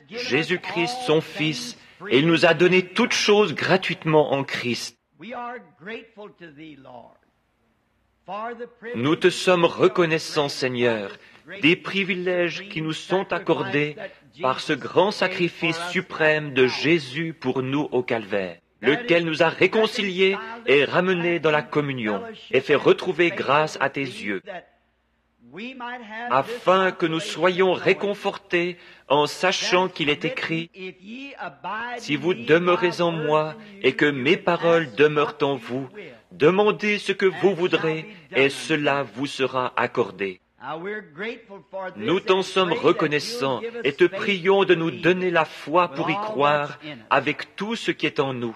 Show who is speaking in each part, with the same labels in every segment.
Speaker 1: Jésus-Christ, son Fils, et il nous a donné toutes choses gratuitement en Christ. Nous te sommes reconnaissants, Seigneur, des privilèges qui nous sont accordés par ce grand sacrifice suprême de Jésus pour nous au calvaire, lequel nous a réconciliés et ramenés dans la communion et fait retrouver grâce à tes yeux, afin que nous soyons réconfortés en sachant qu'il est écrit « Si vous demeurez en moi et que mes paroles demeurent en vous, demandez ce que vous voudrez et cela vous sera accordé. » Nous t'en sommes reconnaissants et te prions de nous donner la foi pour y croire avec tout ce qui est en nous.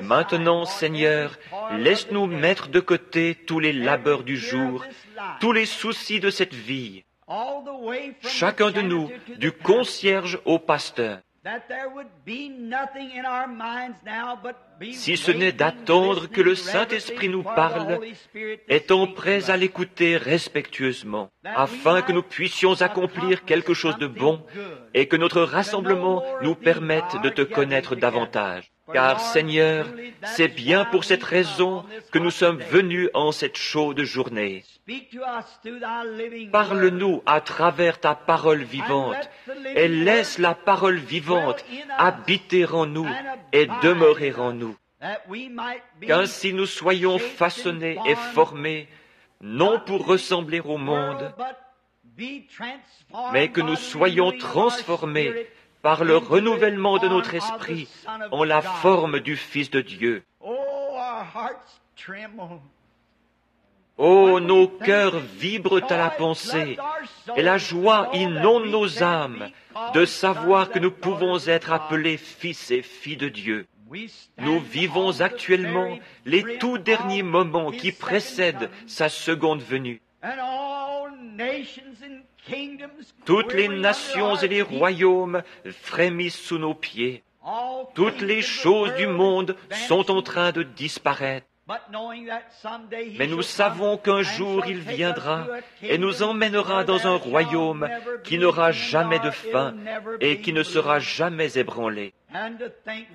Speaker 1: Maintenant, Seigneur, laisse-nous mettre de côté tous les labeurs du jour, tous les soucis de cette vie, chacun de nous, du concierge au pasteur, si ce n'est d'attendre que le Saint-Esprit nous parle, étant prêts à l'écouter respectueusement, afin que nous puissions accomplir quelque chose de bon et que notre rassemblement nous permette de te connaître davantage. Car, Seigneur, c'est bien pour cette raison que nous sommes venus en cette chaude journée. Parle-nous à travers ta parole vivante et laisse la parole vivante habiter en nous et demeurer en nous. Qu'ainsi nous soyons façonnés et formés, non pour ressembler au monde, mais que nous soyons transformés par le renouvellement de notre esprit en la forme du Fils de Dieu. Oh, nos cœurs vibrent à la pensée, et la joie inonde nos âmes de savoir que nous pouvons être appelés fils et filles de Dieu. Nous vivons actuellement les tout derniers moments qui précèdent sa seconde venue. Toutes les nations et les royaumes frémissent sous nos pieds. Toutes les choses du monde sont en train de disparaître. Mais nous savons qu'un jour il viendra et nous emmènera dans un royaume qui n'aura jamais de fin et qui ne sera jamais ébranlé.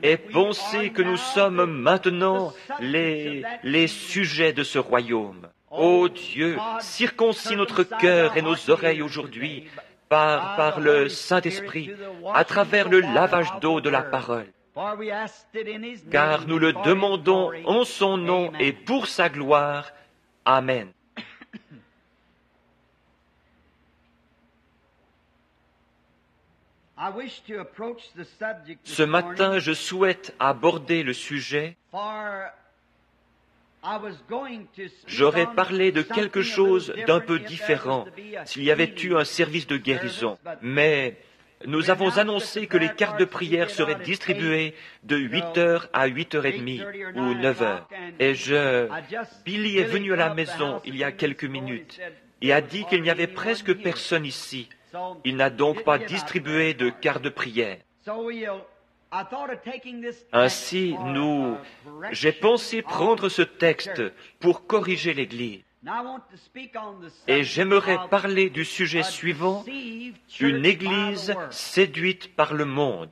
Speaker 1: Et pensez que nous sommes maintenant les sujets de ce royaume. Ô Dieu, circoncis notre cœur et nos oreilles aujourd'hui par le Saint-Esprit, à travers le lavage d'eau de la parole. Car nous le demandons en son nom et pour sa gloire. Amen. Ce matin, je souhaite aborder le sujet. J'aurais parlé de quelque chose d'un peu différent s'il y avait eu un service de guérison. Mais nous avons annoncé que les cartes de prière seraient distribuées de 8h à 8h30 ou 9h. Et Billy est venu à la maison il y a quelques minutes et a dit qu'il n'y avait presque personne ici. Il n'a donc pas distribué de cartes de prière. Ainsi, j'ai pensé prendre ce texte pour corriger l'Église. Et j'aimerais parler du sujet suivant, une Église séduite par le monde.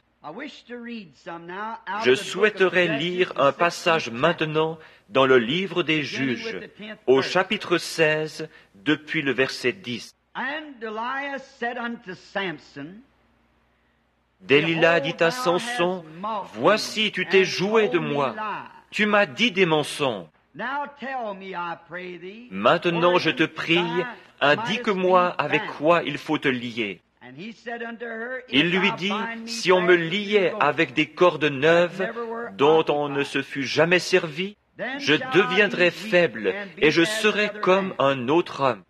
Speaker 1: Je souhaiterais lire un passage maintenant dans le livre des Juges, au chapitre 16, depuis le verset 10. Delilah dit à Samson, « Voici, tu t'es joué de moi. Tu m'as dit des mensonges. Maintenant, je te prie, indique-moi avec quoi il faut te lier. » Il lui dit, « Si on me liait avec des cordes neuves dont on ne se fut jamais servi, je deviendrais faible et je serais comme un autre homme. »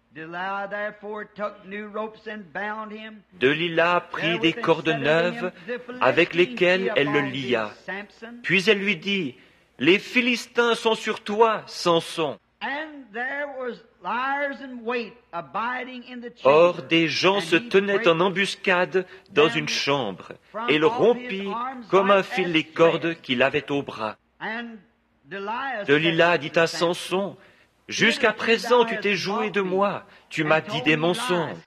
Speaker 1: Delilah prit des cordes neuves avec lesquelles elle le lia. Puis elle lui dit, « Les Philistins sont sur toi, Samson. » Or, des gens se tenaient en embuscade dans une chambre, et il rompit comme un fil les cordes qu'il avait au bras. Delilah dit à Samson, « Jusqu'à présent, tu t'es joué de moi. Tu m'as dit des mensonges.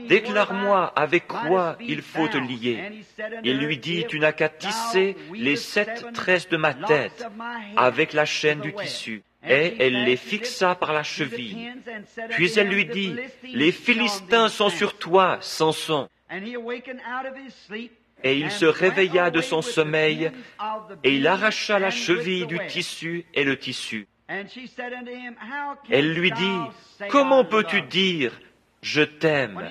Speaker 1: Déclare-moi avec quoi il faut te lier. Il lui dit, tu n'as qu'à tisser les 7 tresses de ma tête avec la chaîne du tissu. Et elle les fixa par la cheville. Puis elle lui dit, les Philistins sont sur toi, Samson. Et il se réveilla de son sommeil, et il arracha la cheville du tissu et le tissu. Elle lui dit, comment peux-tu dire, je t'aime,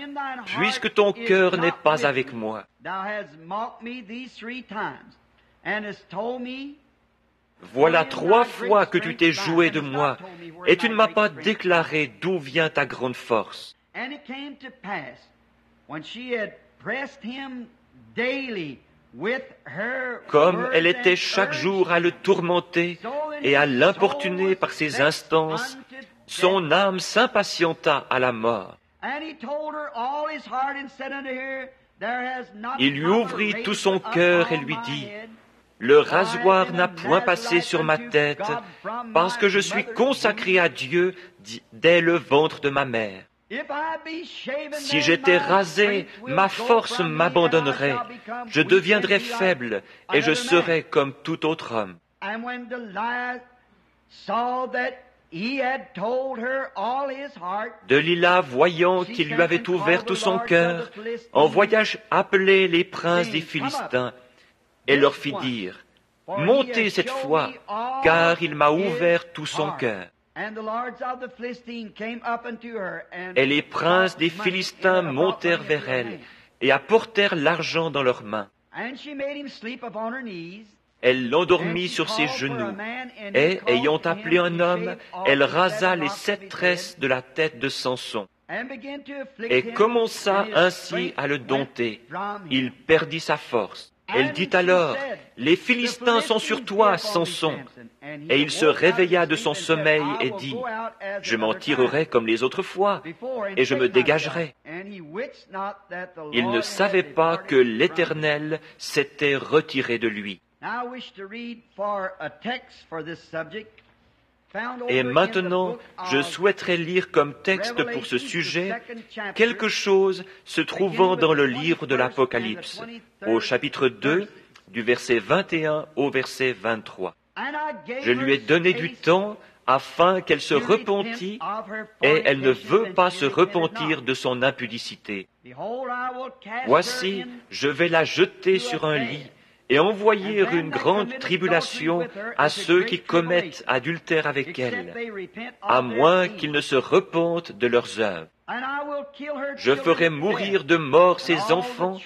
Speaker 1: puisque ton cœur n'est pas avec moi? Voilà 3 fois que tu t'es joué de moi, et tu ne m'as pas déclaré d'où vient ta grande force. Comme elle était chaque jour à le tourmenter et à l'importuner par ses instances, son âme s'impatienta à la mort. Il lui ouvrit tout son cœur et lui dit, le rasoir n'a point passé sur ma tête, parce que je suis consacré à Dieu dès le ventre de ma mère. Si j'étais rasé, ma force m'abandonnerait, je deviendrais faible et je serais comme tout autre homme. Delilah, voyant qu'il lui avait ouvert tout son cœur, envoya appeler les princes des Philistins et leur fit dire, « Montez cette fois, car il m'a ouvert tout son cœur. » Et les princes des Philistins montèrent vers elle et apportèrent l'argent dans leurs mains. Elle l'endormit sur ses genoux et, ayant appelé un homme, elle rasa les 7 tresses de la tête de Samson et commença ainsi à le dompter. Il perdit sa force. Elle dit alors, « Les Philistins sont sur toi, Samson. » Et il se réveilla de son sommeil et dit, « Je m'en tirerai comme les autres fois, et je me dégagerai. » Il ne savait pas que l'Éternel s'était retiré de lui. Et maintenant, je souhaiterais lire comme texte pour ce sujet quelque chose se trouvant dans le livre de l'Apocalypse, au chapitre 2, du verset 21 au verset 23. Je lui ai donné du temps afin qu'elle se repentît, et elle ne veut pas se repentir de son impudicité. Voici, je vais la jeter sur un lit, et envoyer une grande tribulation à ceux qui commettent adultère avec elle, à moins qu'ils ne se repentent de leurs œuvres. Je ferai mourir de mort ses enfants,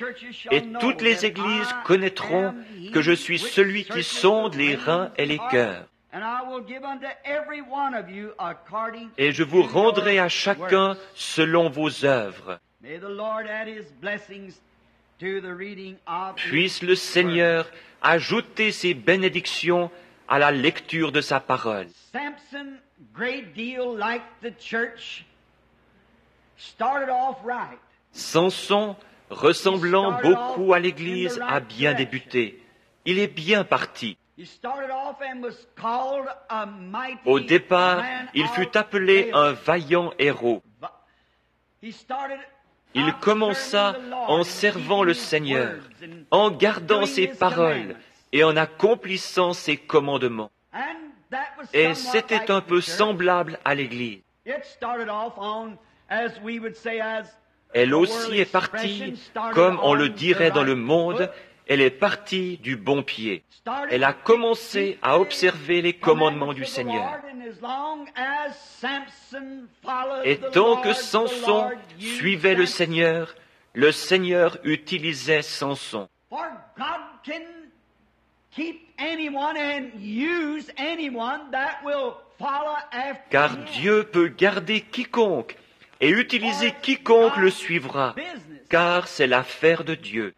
Speaker 1: et toutes les églises connaîtront que je suis celui qui sonde les reins et les cœurs. Et je vous rendrai à chacun selon vos œuvres. Puisse le Seigneur ajouter ses bénédictions à la lecture de sa parole.
Speaker 2: Samson, great deal like the church, started off right.
Speaker 1: Samson, ressemblant beaucoup à l'Église, a bien débuté. Il est bien parti. Au départ, il fut appelé un vaillant héros. Il commença en servant le Seigneur, en gardant ses paroles et en accomplissant ses commandements. Et c'était un peu semblable à l'Église. Elle aussi est partie, comme on le dirait dans le monde, elle est partie du bon pied. Elle a commencé à observer les commandements du Seigneur. Et tant que Samson suivait le Seigneur utilisait Samson. Car Dieu peut garder quiconque et utiliser quiconque le suivra, car c'est l'affaire de Dieu.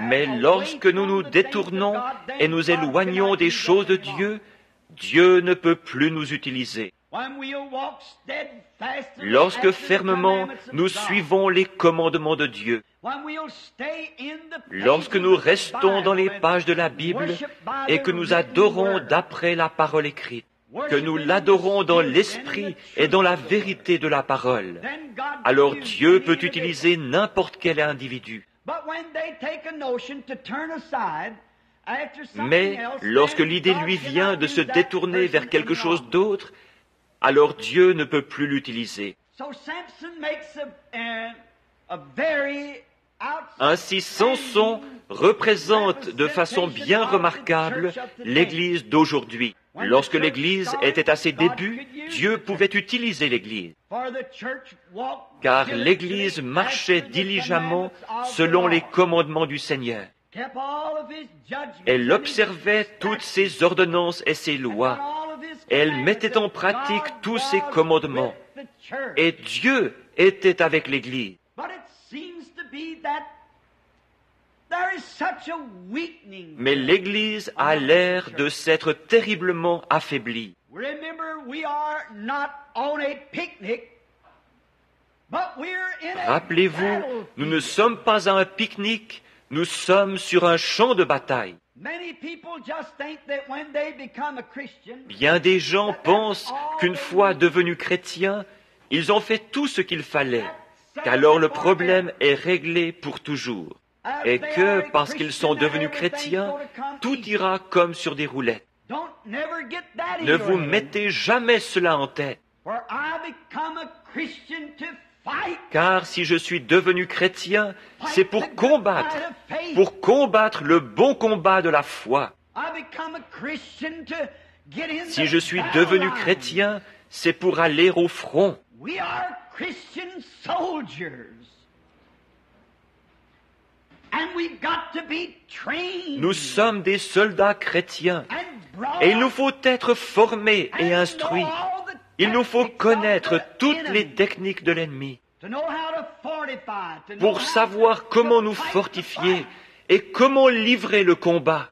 Speaker 1: Mais lorsque nous nous détournons et nous éloignons des choses de Dieu, Dieu ne peut plus nous utiliser. Lorsque fermement nous suivons les commandements de Dieu, lorsque nous restons dans les pages de la Bible et que nous adorons d'après la parole écrite, que nous l'adorons dans l'esprit et dans la vérité de la parole, alors Dieu peut utiliser n'importe quel individu. Mais lorsque l'idée lui vient de se détourner vers quelque chose d'autre, alors Dieu ne peut plus l'utiliser. Ainsi, Samson représente de façon bien remarquable l'Église d'aujourd'hui. Lorsque l'Église était à ses débuts, Dieu pouvait utiliser l'Église, car l'Église marchait diligemment selon les commandements du Seigneur. Elle observait toutes ses ordonnances et ses lois. Elle mettait en pratique tous ses commandements. Et Dieu était avec l'Église. Mais l'Église a l'air de s'être terriblement affaiblie. Rappelez-vous, nous ne sommes pas à un pique-nique, nous sommes sur un champ de bataille. Bien des gens pensent qu'une fois devenus chrétiens, ils ont fait tout ce qu'il fallait, qu'alors le problème est réglé pour toujours, et que, parce qu'ils sont devenus chrétiens, tout ira comme sur des roulettes. Ne vous mettez jamais cela en tête. Car si je suis devenu chrétien, c'est pour combattre le bon combat de la foi. Si je suis devenu chrétien, c'est pour aller au front. Nous sommes des soldats chrétiens et il nous faut être formés et instruits. Il nous faut connaître toutes les techniques de l'ennemi pour savoir comment nous fortifier et comment livrer le combat.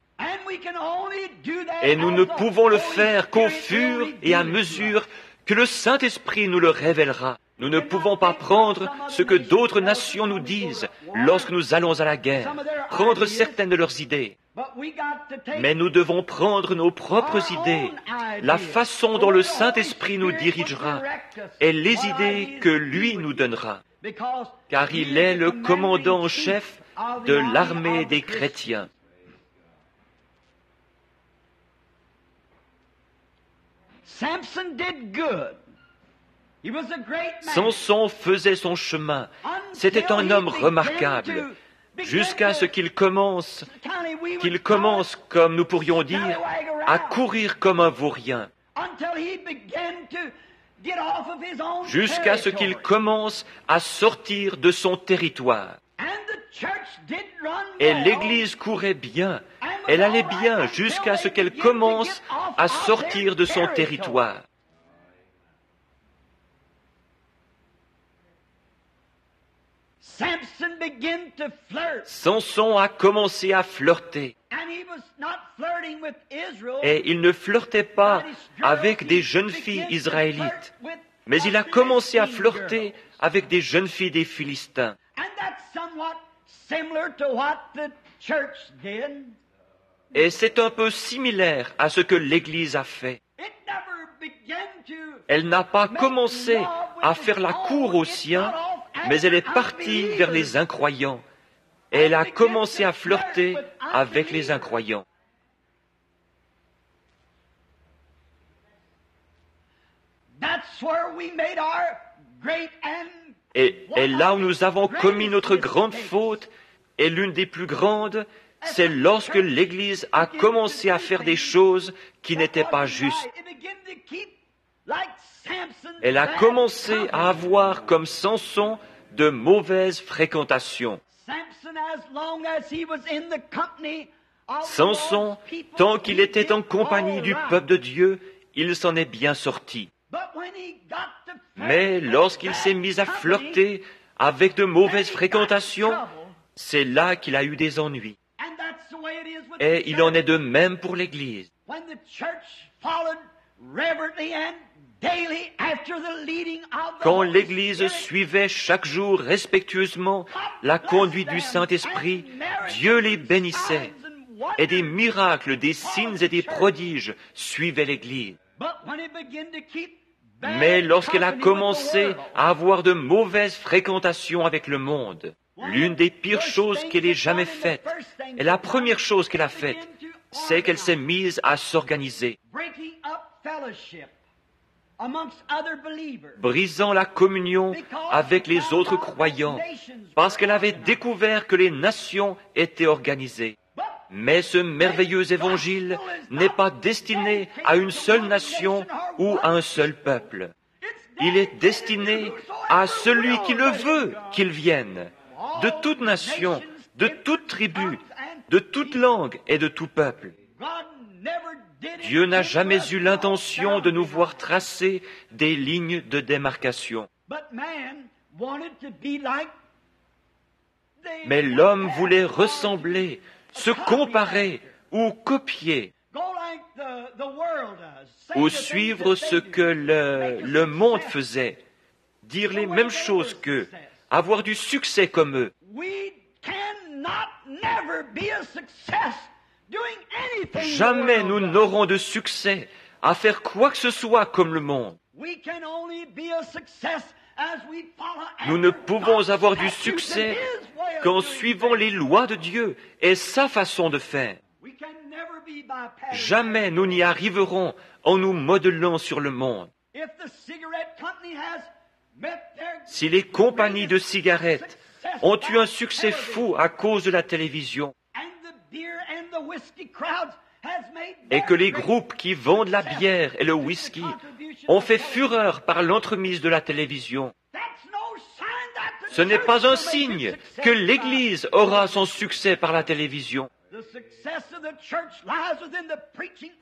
Speaker 1: Et nous ne pouvons le faire qu'au fur et à mesure que le Saint-Esprit nous le révélera. Nous ne pouvons pas prendre ce que d'autres nations nous disent lorsque nous allons à la guerre, prendre certaines de leurs idées. Mais nous devons prendre nos propres idées, la façon dont le Saint-Esprit nous dirigera et les idées que lui nous donnera, car il est le commandant en chef de l'armée des chrétiens. Samson faisait son chemin. C'était un homme remarquable, jusqu'à ce qu'il commence, comme nous pourrions dire, à courir comme un vaurien, jusqu'à ce qu'il commence à sortir de son territoire. Et l'Église courait bien, elle allait bien jusqu'à ce qu'elle commence à sortir de son territoire. Samson a commencé à flirter. Et il ne flirtait pas avec des jeunes filles israélites, mais il a commencé à flirter avec des jeunes filles des Philistins. Et c'est un peu similaire à ce que l'Église a fait. Elle n'a pas commencé à faire la cour aux siens, mais elle est partie vers les incroyants. Et elle a commencé à flirter avec les incroyants. Et là où nous avons commis notre grande faute, et l'une des plus grandes, c'est lorsque l'Église a commencé à faire des choses qui n'étaient pas justes. Elle a commencé à avoir, comme Samson, de mauvaises fréquentations. Samson, tant qu'il était en compagnie du peuple de Dieu, il s'en est bien sorti. Mais lorsqu'il s'est mis à flirter avec de mauvaises fréquentations, c'est là qu'il a eu des ennuis. Et il en est de même pour l'Église. Quand l'Église suivait chaque jour respectueusement la conduite du Saint-Esprit, Dieu les bénissait, et des miracles, des signes et des prodiges suivaient l'Église. Mais lorsqu'elle a commencé à avoir de mauvaises fréquentations avec le monde, l'une des pires choses qu'elle ait jamais faites, et la première chose qu'elle a faite, c'est qu'elle s'est mise à s'organiser, brisant la communion avec les autres croyants, parce qu'elle avait découvert que les nations étaient organisées. Mais ce merveilleux évangile n'est pas destiné à une seule nation ou à un seul peuple. Il est destiné à celui qui le veut qu'il vienne, de toute nation, de toute tribu, de toute langue et de tout peuple. Dieu n'a jamais eu l'intention de nous voir tracer des lignes de démarcation. Mais l'homme voulait ressembler, se comparer ou copier, ou suivre ce que le monde faisait, dire les mêmes choses qu'eux, avoir du succès comme eux. Jamais nous n'aurons de succès à faire quoi que ce soit comme le monde. Nous ne pouvons avoir du succès qu'en suivant les lois de Dieu et sa façon de faire. Jamais nous n'y arriverons en nous modelant sur le monde. Si les compagnies de cigarettes ont eu un succès fou à cause de la télévision, et que les groupes qui vendent la bière et le whisky ont fait fureur par l'entremise de la télévision, ce n'est pas un signe que l'Église aura son succès par la télévision.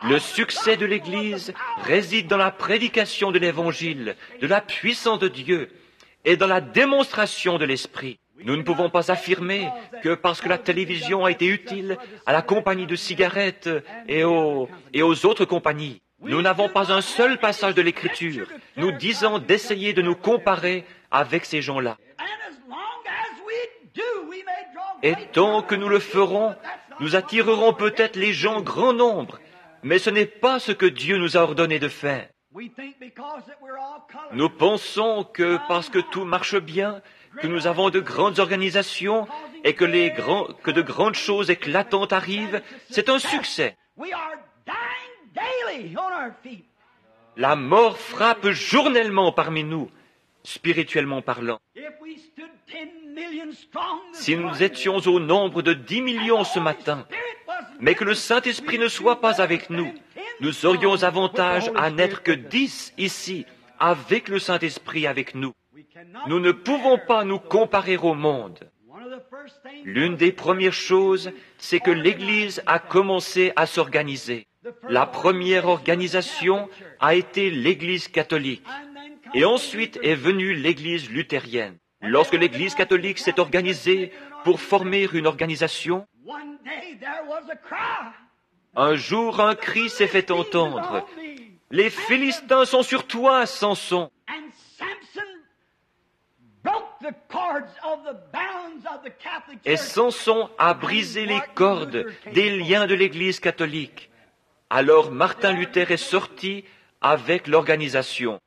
Speaker 1: Le succès de l'Église réside dans la prédication de l'Évangile, de la puissance de Dieu et dans la démonstration de l'Esprit. Nous ne pouvons pas affirmer que parce que la télévision a été utile à la compagnie de cigarettes et aux autres compagnies, nous n'avons pas un seul passage de l'Écriture nous disant d'essayer de nous comparer avec ces gens-là. Et tant que nous le ferons, nous attirerons peut-être les gens en grand nombre, mais ce n'est pas ce que Dieu nous a ordonné de faire. Nous pensons que parce que tout marche bien, que nous avons de grandes organisations et que de grandes choses éclatantes arrivent, c'est un succès. La mort frappe journellement parmi nous, spirituellement parlant. Si nous étions au nombre de 10 millions ce matin, mais que le Saint-Esprit ne soit pas avec nous, nous aurions avantage à n'être que 10 ici, avec le Saint-Esprit avec nous. Nous ne pouvons pas nous comparer au monde. L'une des premières choses, c'est que l'Église a commencé à s'organiser. La première organisation a été l'Église catholique. Et ensuite est venue l'Église luthérienne. Lorsque l'Église catholique s'est organisée pour former une organisation, un jour un cri s'est fait entendre. Les Philistins sont sur toi, Samson. Et Samson a brisé les cordes des liens de l'Église catholique. Alors Martin Luther est sorti avec l'organisation.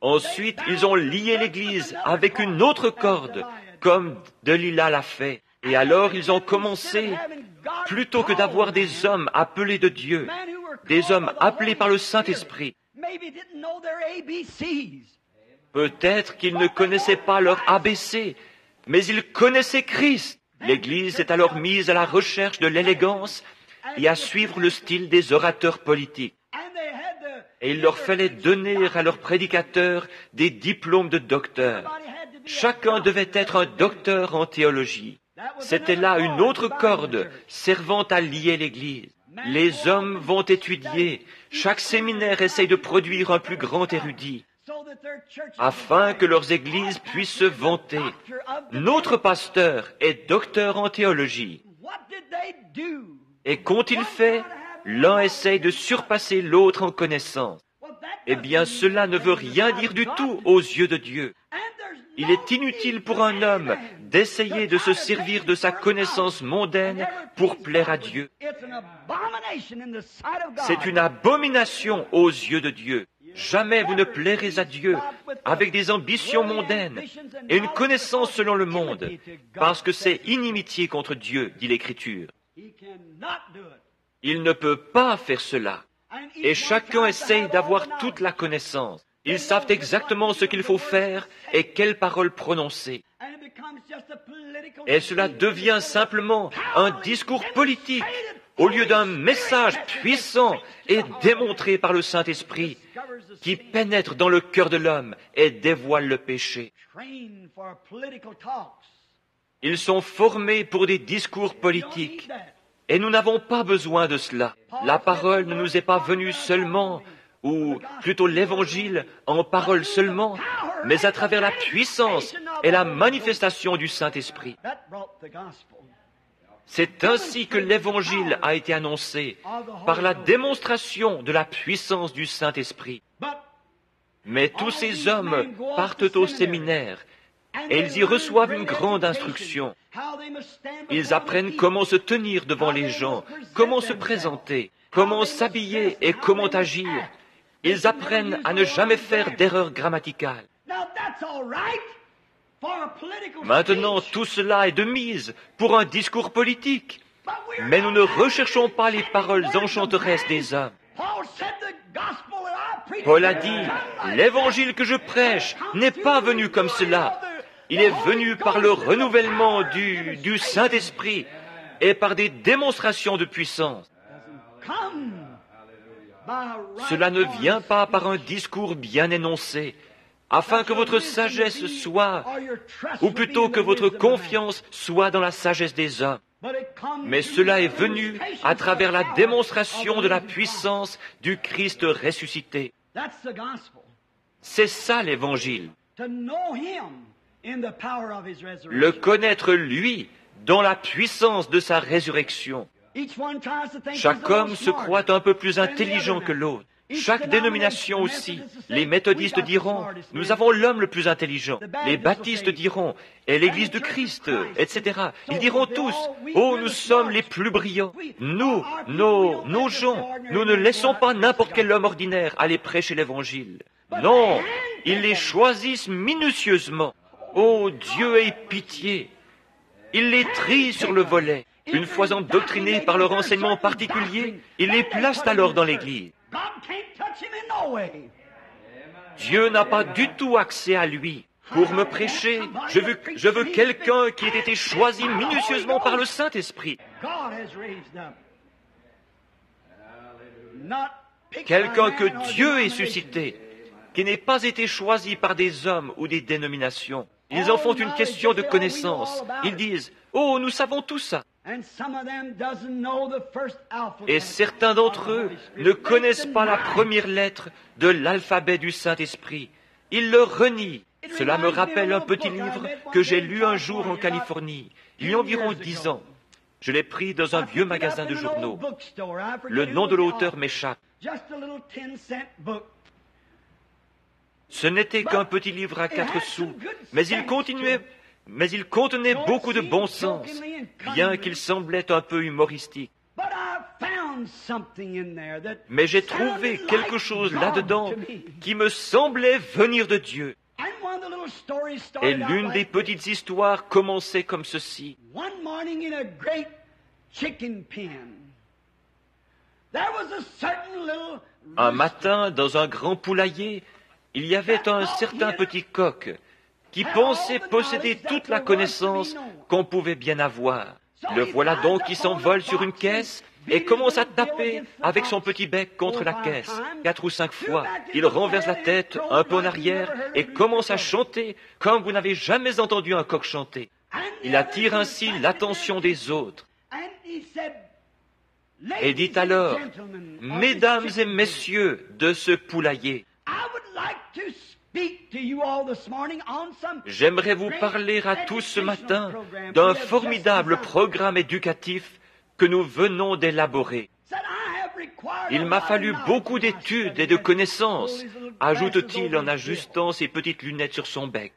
Speaker 1: Ensuite, ils ont lié l'Église avec une autre corde, comme Delilah l'a fait. Et alors, ils ont commencé, plutôt que d'avoir des hommes appelés de Dieu, des hommes appelés par le Saint-Esprit. Peut-être qu'ils ne connaissaient pas leur ABC, mais ils connaissaient Christ. L'Église est alors mise à la recherche de l'élégance et à suivre le style des orateurs politiques. Et il leur fallait donner à leurs prédicateurs des diplômes de docteur. Chacun devait être un docteur en théologie. C'était là une autre corde servant à lier l'Église. Les hommes vont étudier. Chaque séminaire essaye de produire un plus grand érudit, afin que leurs églises puissent se vanter. Notre pasteur est docteur en théologie. Et qu'ont-ils fait? L'un essaye de surpasser l'autre en connaissance. Eh bien, cela ne veut rien dire du tout aux yeux de Dieu. Il est inutile pour un homme d'essayer de se servir de sa connaissance mondaine pour plaire à Dieu. C'est une abomination aux yeux de Dieu. Jamais vous ne plairez à Dieu avec des ambitions mondaines et une connaissance selon le monde, parce que c'est inimitié contre Dieu, dit l'Écriture. Il ne peut pas faire cela. Et chacun essaye d'avoir toute la connaissance. Ils savent exactement ce qu'il faut faire et quelles paroles prononcer. Et cela devient simplement un discours politique au lieu d'un message puissant et démontré par le Saint-Esprit qui pénètre dans le cœur de l'homme et dévoile le péché. Ils sont formés pour des discours politiques et nous n'avons pas besoin de cela. La parole ne nous est pas venue seulement, ou plutôt l'Évangile en parole seulement, mais à travers la puissance et la manifestation du Saint-Esprit. C'est ainsi que l'Évangile a été annoncé, par la démonstration de la puissance du Saint-Esprit. Mais tous ces hommes partent au séminaire et ils y reçoivent une grande instruction. Ils apprennent comment se tenir devant les gens, comment se présenter, comment s'habiller et comment agir. Ils apprennent à ne jamais faire d'erreur grammaticale. Maintenant, tout cela est de mise pour un discours politique. Mais nous ne recherchons pas les paroles enchanteresses des hommes. Paul a dit, l'évangile que je prêche n'est pas venu comme cela. Il est venu par le renouvellement du Saint-Esprit et par des démonstrations de puissance. Cela ne vient pas par un discours bien énoncé, afin que votre sagesse soit, ou plutôt que votre confiance soit dans la sagesse des hommes. Mais cela est venu à travers la démonstration de la puissance du Christ ressuscité. C'est ça l'Évangile. Le connaître lui dans la puissance de sa résurrection. Chaque homme se croit un peu plus intelligent que l'autre. Chaque dénomination aussi. Les méthodistes diront, nous avons l'homme le plus intelligent. Les baptistes diront, et l'Église de Christ, etc. Ils diront tous, oh, nous sommes les plus brillants. Nous, nos gens, nous ne laissons pas n'importe quel homme ordinaire aller prêcher l'Évangile. Non, ils les choisissent minutieusement. Oh, Dieu ait pitié. Ils les trient sur le volet. Une fois endoctrinés par leur enseignement particulier, ils les placent alors dans l'Église. Dieu n'a pas du tout accès à lui. Pour me prêcher, je veux quelqu'un qui ait été choisi minutieusement par le Saint-Esprit. Quelqu'un que Dieu ait suscité, qui n'ait pas été choisi par des hommes ou des dénominations. Ils en font une question de connaissance. Ils disent, oh, nous savons tout ça. Et certains d'entre eux ne connaissent pas la première lettre de l'alphabet du Saint-Esprit. Ils le renient. Cela me rappelle un petit livre que j'ai lu un jour en Californie, il y a environ 10 ans. Je l'ai pris dans un vieux magasin de journaux. Le nom de l'auteur m'échappe. Ce n'était qu'un petit livre à 4 sous, mais il contenait beaucoup de bon sens, bien qu'il semblait un peu humoristique. Mais j'ai trouvé quelque chose là-dedans qui me semblait venir de Dieu. Et l'une des petites histoires commençait comme ceci. Un matin, dans un grand poulailler, il y avait un certain petit coq qui pensait posséder toute la connaissance qu'on pouvait bien avoir. Le voilà donc qui s'envole sur une caisse et commence à taper avec son petit bec contre la caisse. 4 ou 5 fois, il renverse la tête un peu en arrière et commence à chanter comme vous n'avez jamais entendu un coq chanter. Il attire ainsi l'attention des autres. Et dit alors, « Mesdames et messieurs de ce poulailler, j'aimerais vous parler à tous ce matin d'un formidable programme éducatif que nous venons d'élaborer. Il m'a fallu beaucoup d'études et de connaissances, ajoute-t-il en ajustant ses petites lunettes sur son bec.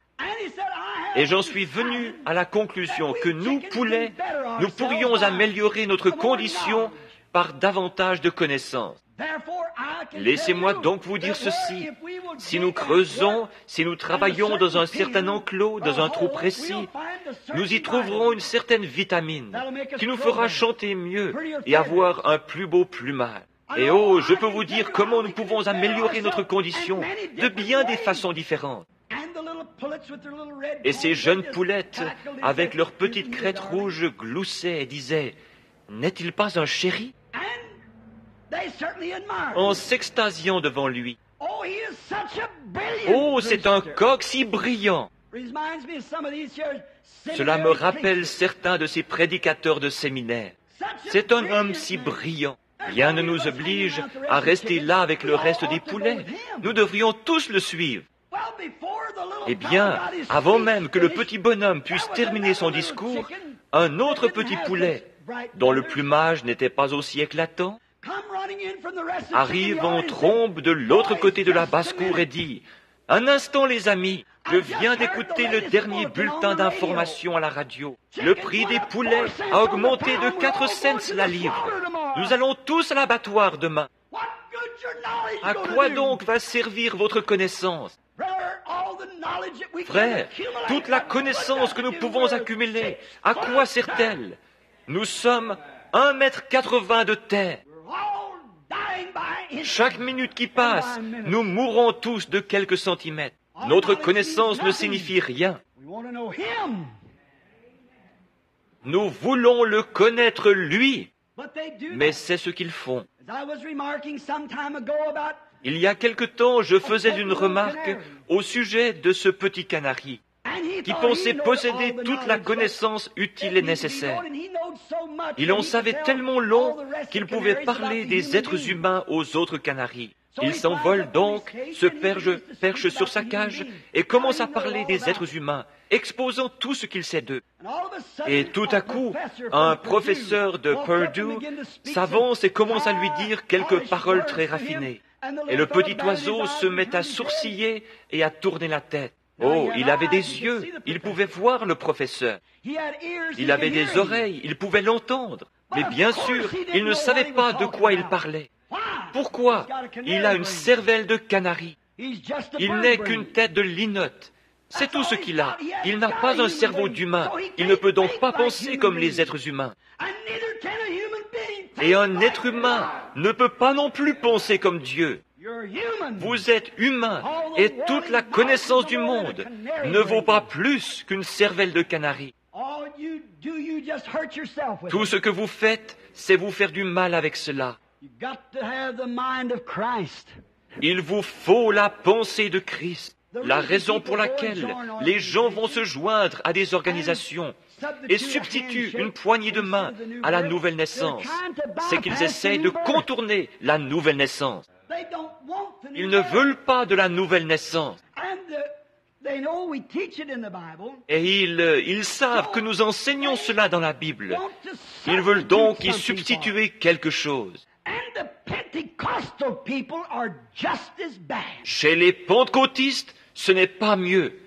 Speaker 1: Et j'en suis venu à la conclusion que nous, poulets, nous pourrions améliorer notre condition par davantage de connaissances. Laissez-moi donc vous dire ceci. Si nous creusons, si nous travaillons dans un certain enclos, dans un trou précis, nous y trouverons une certaine vitamine qui nous fera chanter mieux et avoir un plus beau plumage. Et oh, je peux vous dire comment nous pouvons améliorer notre condition de bien des façons différentes. Et ces jeunes poulettes, avec leurs petites crêtes rouges, gloussaient et disaient « N'est-il pas un chéri ?» en s'extasiant devant lui. Oh, c'est un coq si brillant! Cela me rappelle certains de ces prédicateurs de séminaire. C'est un homme si brillant. Rien ne nous oblige à rester là avec le reste des poulets. Nous devrions tous le suivre. Eh bien, avant même que le petit bonhomme puisse terminer son discours, un autre petit poulet, dont le plumage n'était pas aussi éclatant, arrive en trombe de l'autre côté de la basse-cour et dit « Un instant, les amis, je viens d'écouter le dernier bulletin d'information à la radio. Le prix des poulets a augmenté de 4 cents la livre. Nous allons tous à l'abattoir demain. À quoi donc va servir votre connaissance? Frère, toute la connaissance que nous pouvons accumuler, à quoi sert-elle? Nous sommes 1,80 m de terre. Chaque minute qui passe, nous mourrons tous de quelques centimètres. Notre connaissance ne signifie rien. Nous voulons le connaître lui, mais c'est ce qu'ils font. Il y a quelque temps, je faisais une remarque au sujet de ce petit canari qui pensait posséder toute la connaissance utile et nécessaire. Il en savait tellement long qu'il pouvait parler des êtres humains aux autres canaris. Il s'envole donc, se perche sur sa cage et commence à parler des êtres humains, exposant tout ce qu'il sait d'eux. Et tout à coup, un professeur de Purdue s'avance et commence à lui dire quelques paroles très raffinées. Et le petit oiseau se met à sourciller et à tourner la tête. Oh, il avait des yeux, il pouvait voir le professeur. Il avait des oreilles, il pouvait l'entendre. Mais bien sûr, il ne savait pas de quoi il parlait. Pourquoi? Il a une cervelle de canari. Il n'est qu'une tête de linotte. C'est tout ce qu'il a. Il n'a pas un cerveau d'humain. Il ne peut donc pas penser comme les êtres humains. Et un être humain ne peut pas non plus penser comme Dieu. Vous êtes humain et toute la connaissance du monde ne vaut pas plus qu'une cervelle de canari. Tout ce que vous faites, c'est vous faire du mal avec cela. Il vous faut la pensée de Christ. La raison pour laquelle les gens vont se joindre à des organisations et substituent une poignée de main à la nouvelle naissance, c'est qu'ils essayent de contourner la nouvelle naissance. Ils ne veulent pas de la nouvelle naissance. Et ils savent que nous enseignons cela dans la Bible. Ils veulent donc y substituer quelque chose. Chez les pentecôtistes, ce n'est pas mieux.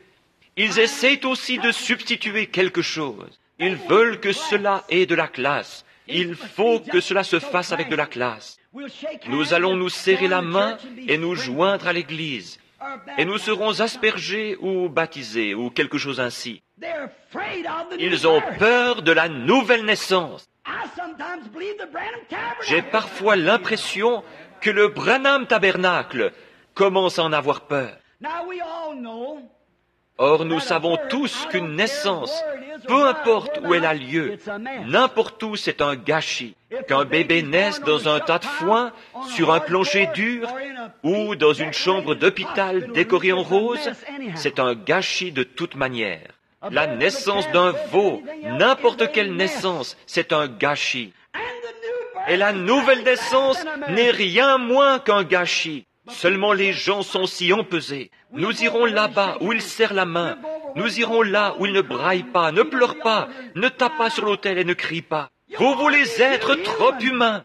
Speaker 1: Ils essayent aussi de substituer quelque chose. Ils veulent que cela ait de la classe. Il faut que cela se fasse avec de la classe. Nous allons nous serrer la main et nous joindre à l'Église. Et nous serons aspergés ou baptisés ou quelque chose ainsi. Ils ont peur de la nouvelle naissance. J'ai parfois l'impression que le Branham Tabernacle commence à en avoir peur. Or, nous savons tous qu'une naissance, peu importe où elle a lieu, n'importe où, c'est un gâchis. Qu'un bébé naisse dans un tas de foin, sur un plancher dur, ou dans une chambre d'hôpital décorée en rose, c'est un gâchis de toute manière. La naissance d'un veau, n'importe quelle naissance, c'est un gâchis. Et la nouvelle naissance n'est rien moins qu'un gâchis. Seulement les gens sont si empesés. Nous irons là-bas où ils serrent la main. Nous irons là où ils ne braillent pas, ne pleurent pas, ne tapent pas sur l'autel et ne crient pas. Vous voulez être trop humains.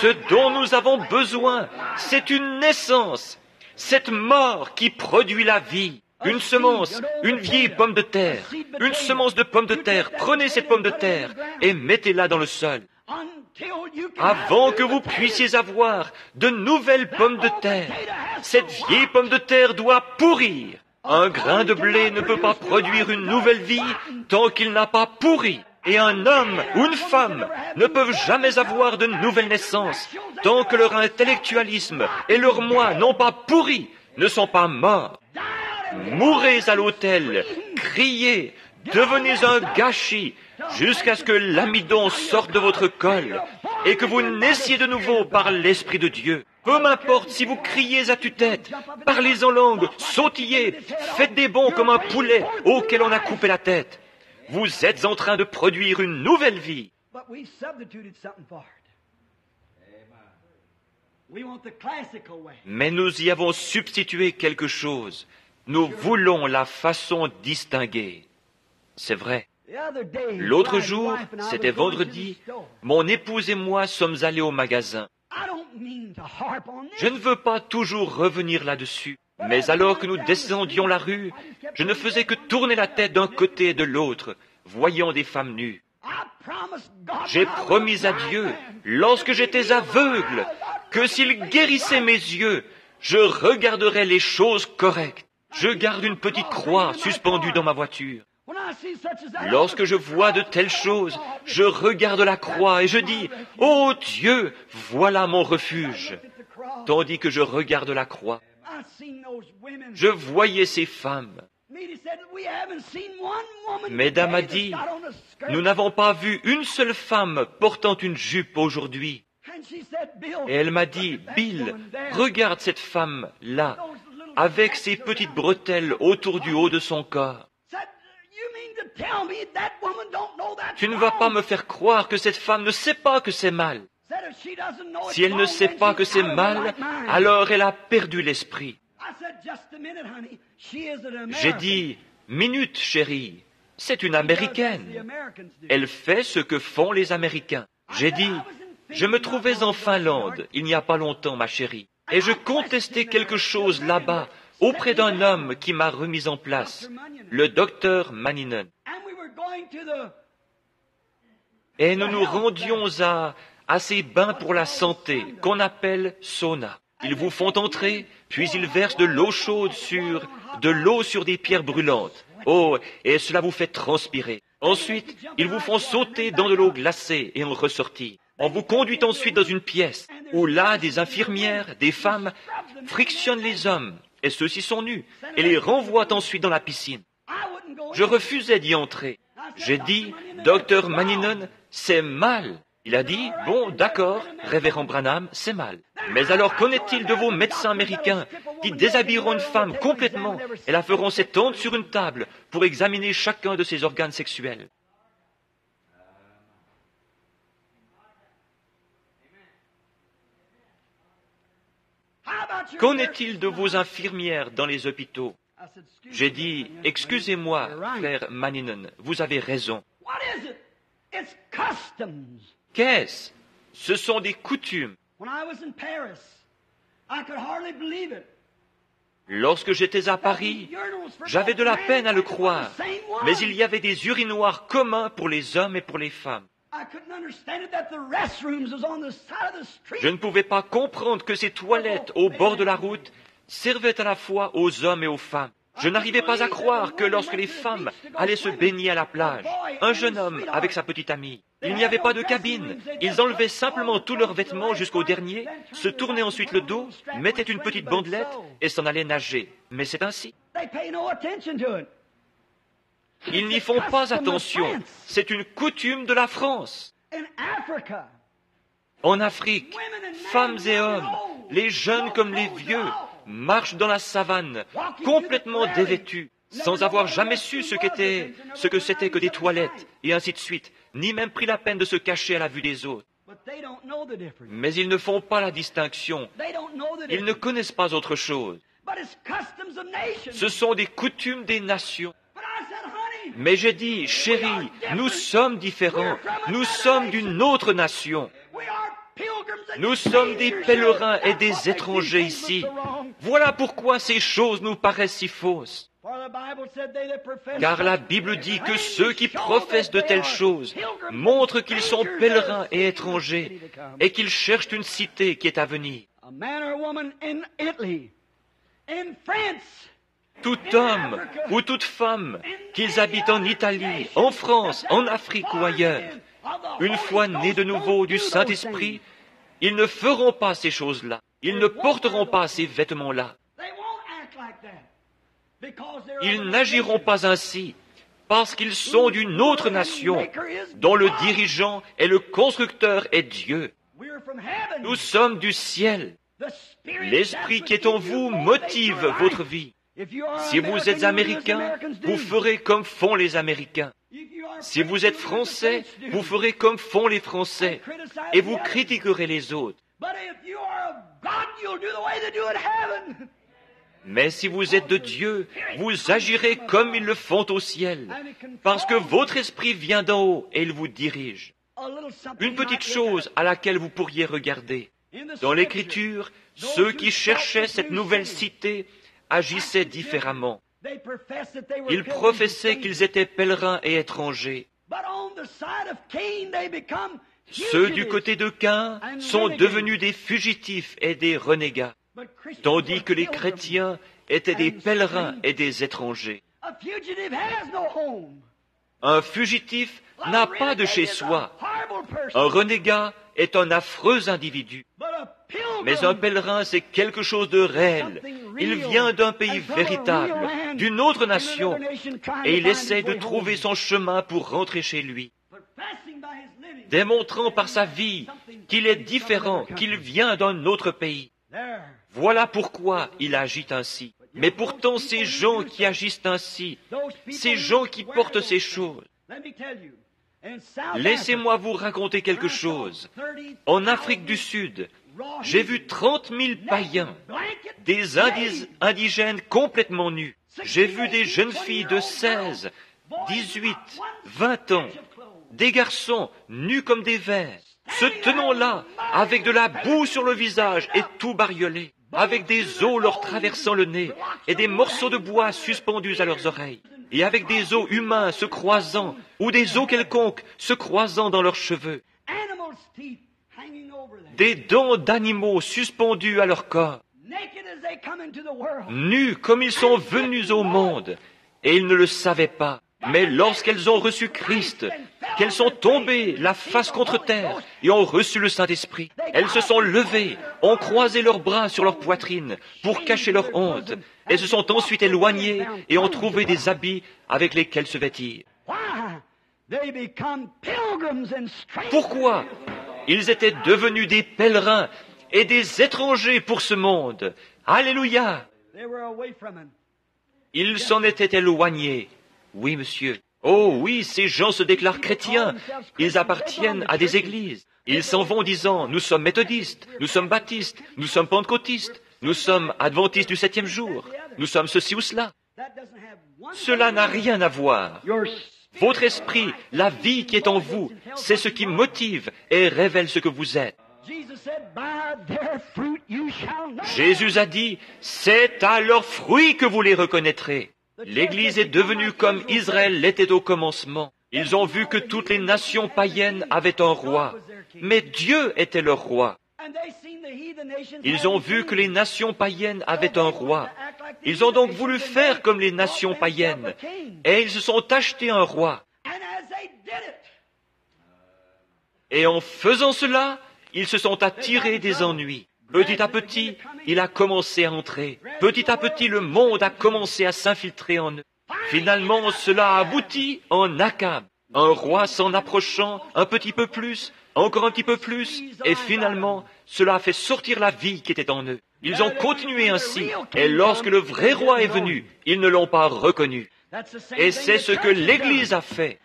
Speaker 1: Ce dont nous avons besoin, c'est une naissance. Cette mort qui produit la vie. Une semence, une vieille pomme de terre, une semence de pomme de terre. Prenez cette pomme de terre et mettez-la dans le sol. Avant que vous puissiez avoir de nouvelles pommes de terre, cette vieille pomme de terre doit pourrir. Un grain de blé ne peut pas produire une nouvelle vie tant qu'il n'a pas pourri. Et un homme ou une femme ne peuvent jamais avoir de nouvelle naissance tant que leur intellectualisme et leur moi n'ont pas pourri, ne sont pas morts. Mourez à l'autel, criez, devenez un gâchis, jusqu'à ce que l'amidon sorte de votre col et que vous naissiez de nouveau par l'Esprit de Dieu. Peu m'importe si vous criez à tue-tête, parlez en langue, sautillez, faites des bonds comme un poulet auquel on a coupé la tête. Vous êtes en train de produire une nouvelle vie. Mais nous y avons substitué quelque chose. Nous voulons la façon distinguée. C'est vrai. L'autre jour, c'était vendredi, mon épouse et moi sommes allés au magasin. Je ne veux pas toujours revenir là-dessus, mais alors que nous descendions la rue, je ne faisais que tourner la tête d'un côté et de l'autre, voyant des femmes nues. J'ai promis à Dieu, lorsque j'étais aveugle, que s'il guérissait mes yeux, je regarderais les choses correctes. Je garde une petite croix suspendue dans ma voiture. Lorsque je vois de telles choses, je regarde la croix et je dis, « Oh Dieu, voilà mon refuge !» Tandis que je regarde la croix, je voyais ces femmes. Mesdames a dit, « Nous n'avons pas vu une seule femme portant une jupe aujourd'hui. » Et elle m'a dit, « Bill, regarde cette femme-là, avec ses petites bretelles autour du haut de son corps. Tu ne vas pas me faire croire que cette femme ne sait pas que c'est mal. Si elle ne sait pas que c'est mal, alors elle a perdu l'esprit. » J'ai dit, « Minute, chérie, c'est une Américaine. Elle fait ce que font les Américains. » J'ai dit, « Je me trouvais en Finlande il n'y a pas longtemps, ma chérie, et je contestais quelque chose là-bas auprès d'un homme qui m'a remis en place, le docteur Manninen. Et nous nous rendions à ces bains pour la santé qu'on appelle sauna. Ils vous font entrer, puis ils versent de l'eau chaude sur des pierres brûlantes. Oh, et cela vous fait transpirer. Ensuite, ils vous font sauter dans de l'eau glacée et en ressortir. On vous conduit ensuite dans une pièce où là, des infirmières, des femmes, frictionnent les hommes, et ceux-ci sont nus, et les renvoient ensuite dans la piscine. Je refusais d'y entrer. J'ai dit, « Docteur Manninen, c'est mal. » Il a dit, « Bon, d'accord, révérend Branham, c'est mal. Mais alors qu'en est-il de vos médecins américains qui déshabilleront une femme complètement et la feront s'étendre sur une table pour examiner chacun de ses organes sexuels? » Qu'en est-il de vos infirmières dans les hôpitaux? J'ai dit, « Excusez-moi, frère Manninen, vous avez raison. » Qu'est-ce? Ce sont des coutumes. Lorsque j'étais à Paris, j'avais de la peine à le croire, mais il y avait des urinoirs communs pour les hommes et pour les femmes. Je ne pouvais pas comprendre que ces toilettes au bord de la route servaient à la fois aux hommes et aux femmes. Je n'arrivais pas à croire que lorsque les femmes allaient se baigner à la plage, un jeune homme avec sa petite amie, il n'y avait pas de cabine. Ils enlevaient simplement tous leurs vêtements jusqu'au dernier, se tournaient ensuite le dos, mettaient une petite bandelette et s'en allaient nager. Mais c'est ainsi. Ils n'y font pas attention. C'est une coutume de la France. En Afrique, femmes et hommes, les jeunes comme les vieux, marchent dans la savane, complètement dévêtus, sans avoir jamais su ce que c'était que des toilettes, et ainsi de suite, ni même pris la peine de se cacher à la vue des autres. Mais ils ne font pas la distinction. Ils ne connaissent pas autre chose. Ce sont des coutumes des nations. Mais j'ai dit, chérie, nous sommes différents. Nous sommes d'une autre nation. Nous sommes des pèlerins et des étrangers ici. Voilà pourquoi ces choses nous paraissent si fausses. Car la Bible dit que ceux qui professent de telles choses montrent qu'ils sont pèlerins et étrangers et qu'ils cherchent une cité qui est à venir. Tout homme ou toute femme, qu'ils habitent en Italie, en France, en Afrique ou ailleurs, une fois nés de nouveau du Saint-Esprit, ils ne feront pas ces choses-là. Ils ne porteront pas ces vêtements-là. Ils n'agiront pas ainsi parce qu'ils sont d'une autre nation dont le dirigeant et le constructeur est Dieu. Nous sommes du ciel. L'Esprit qui est en vous motive votre vie. Si vous êtes Américain, vous ferez comme font les Américains. Si vous êtes Français, vous ferez comme font les Français et vous critiquerez les autres. Mais si vous êtes de Dieu, vous agirez comme ils le font au ciel, parce que votre esprit vient d'en haut et il vous dirige. Une petite chose à laquelle vous pourriez regarder. Dans l'Écriture, ceux qui cherchaient cette nouvelle cité agissaient différemment. Ils professaient qu'ils étaient pèlerins et étrangers. Ceux du côté de Caïn sont devenus des fugitifs et des renégats, tandis que les chrétiens étaient des pèlerins et des étrangers. Un fugitif n'a pas de chez soi. Un renégat est un affreux individu. Mais un pèlerin, c'est quelque chose de réel. Il vient d'un pays véritable, d'une autre nation, et il essaie de trouver son chemin pour rentrer chez lui, démontrant par sa vie qu'il est différent, qu'il vient d'un autre pays. Voilà pourquoi il agit ainsi. Mais pourtant, ces gens qui agissent ainsi, ces gens qui portent ces choses, laissez-moi vous raconter quelque chose. En Afrique du Sud, j'ai vu 30 000 païens, des indigènes complètement nus. J'ai vu des jeunes filles de 16, 18, 20 ans, des garçons nus comme des vers, se tenant là, avec de la boue sur le visage et tout bariolé, avec des os leur traversant le nez et des morceaux de bois suspendus à leurs oreilles, et avec des os humains se croisant, ou des os quelconques se croisant dans leurs cheveux, des dents d'animaux suspendus à leur corps, nus comme ils sont venus au monde, et ils ne le savaient pas. Mais lorsqu'elles ont reçu Christ, qu'elles sont tombées la face contre terre et ont reçu le Saint-Esprit, elles se sont levées, ont croisé leurs bras sur leur poitrine pour cacher leur honte, et se sont ensuite éloignées et ont trouvé des habits avec lesquels se vêtir. Pourquoi? Ils étaient devenus des pèlerins et des étrangers pour ce monde. Alléluia! Ils s'en étaient éloignés. Oui, monsieur. Oh oui, ces gens se déclarent chrétiens. Ils appartiennent à des églises. Ils s'en vont disant, nous sommes méthodistes, nous sommes baptistes, nous sommes pentecôtistes, nous sommes adventistes du 7e jour, nous sommes ceci ou cela. Cela n'a rien à voir. Votre esprit, la vie qui est en vous, c'est ce qui motive et révèle ce que vous êtes. Jésus a dit, c'est à leurs fruits que vous les reconnaîtrez. L'Église est devenue comme Israël l'était au commencement. Ils ont vu que toutes les nations païennes avaient un roi, mais Dieu était leur roi. Ils ont vu que les nations païennes avaient un roi. Ils ont donc voulu faire comme les nations païennes, et ils se sont achetés un roi. Et en faisant cela, ils se sont attirés des ennuis. Petit à petit, il a commencé à entrer. Petit à petit, le monde a commencé à s'infiltrer en eux. Finalement, cela a abouti en Akab. Un roi s'en approchant un petit peu plus, encore un petit peu plus, et finalement, cela a fait sortir la vie qui était en eux. Ils ont continué ainsi, et lorsque le vrai roi est venu, ils ne l'ont pas reconnu. Et c'est ce que l'Église a fait.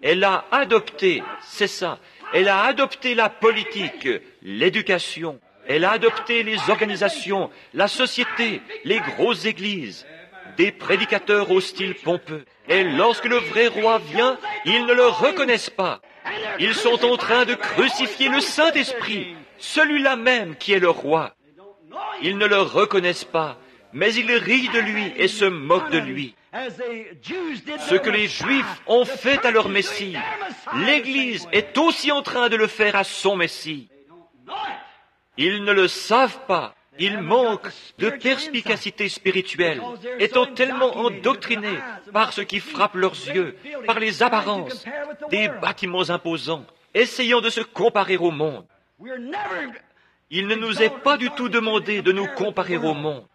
Speaker 1: Elle a adopté, c'est ça, elle a adopté la politique, l'éducation, elle a adopté les organisations, la société, les grosses églises, des prédicateurs au style pompeux. Et lorsque le vrai roi vient, ils ne le reconnaissent pas. Ils sont en train de crucifier le Saint-Esprit, celui-là même qui est le roi. Ils ne le reconnaissent pas, mais il rit de lui et se moque de lui. Ce que les Juifs ont fait à leur Messie, l'Église est aussi en train de le faire à son Messie. Ils ne le savent pas. Ils manquent de perspicacité spirituelle, étant tellement endoctrinés par ce qui frappe leurs yeux, par les apparences, des bâtiments imposants, essayant de se comparer au monde. Il ne nous est pas du tout demandé de nous comparer au monde.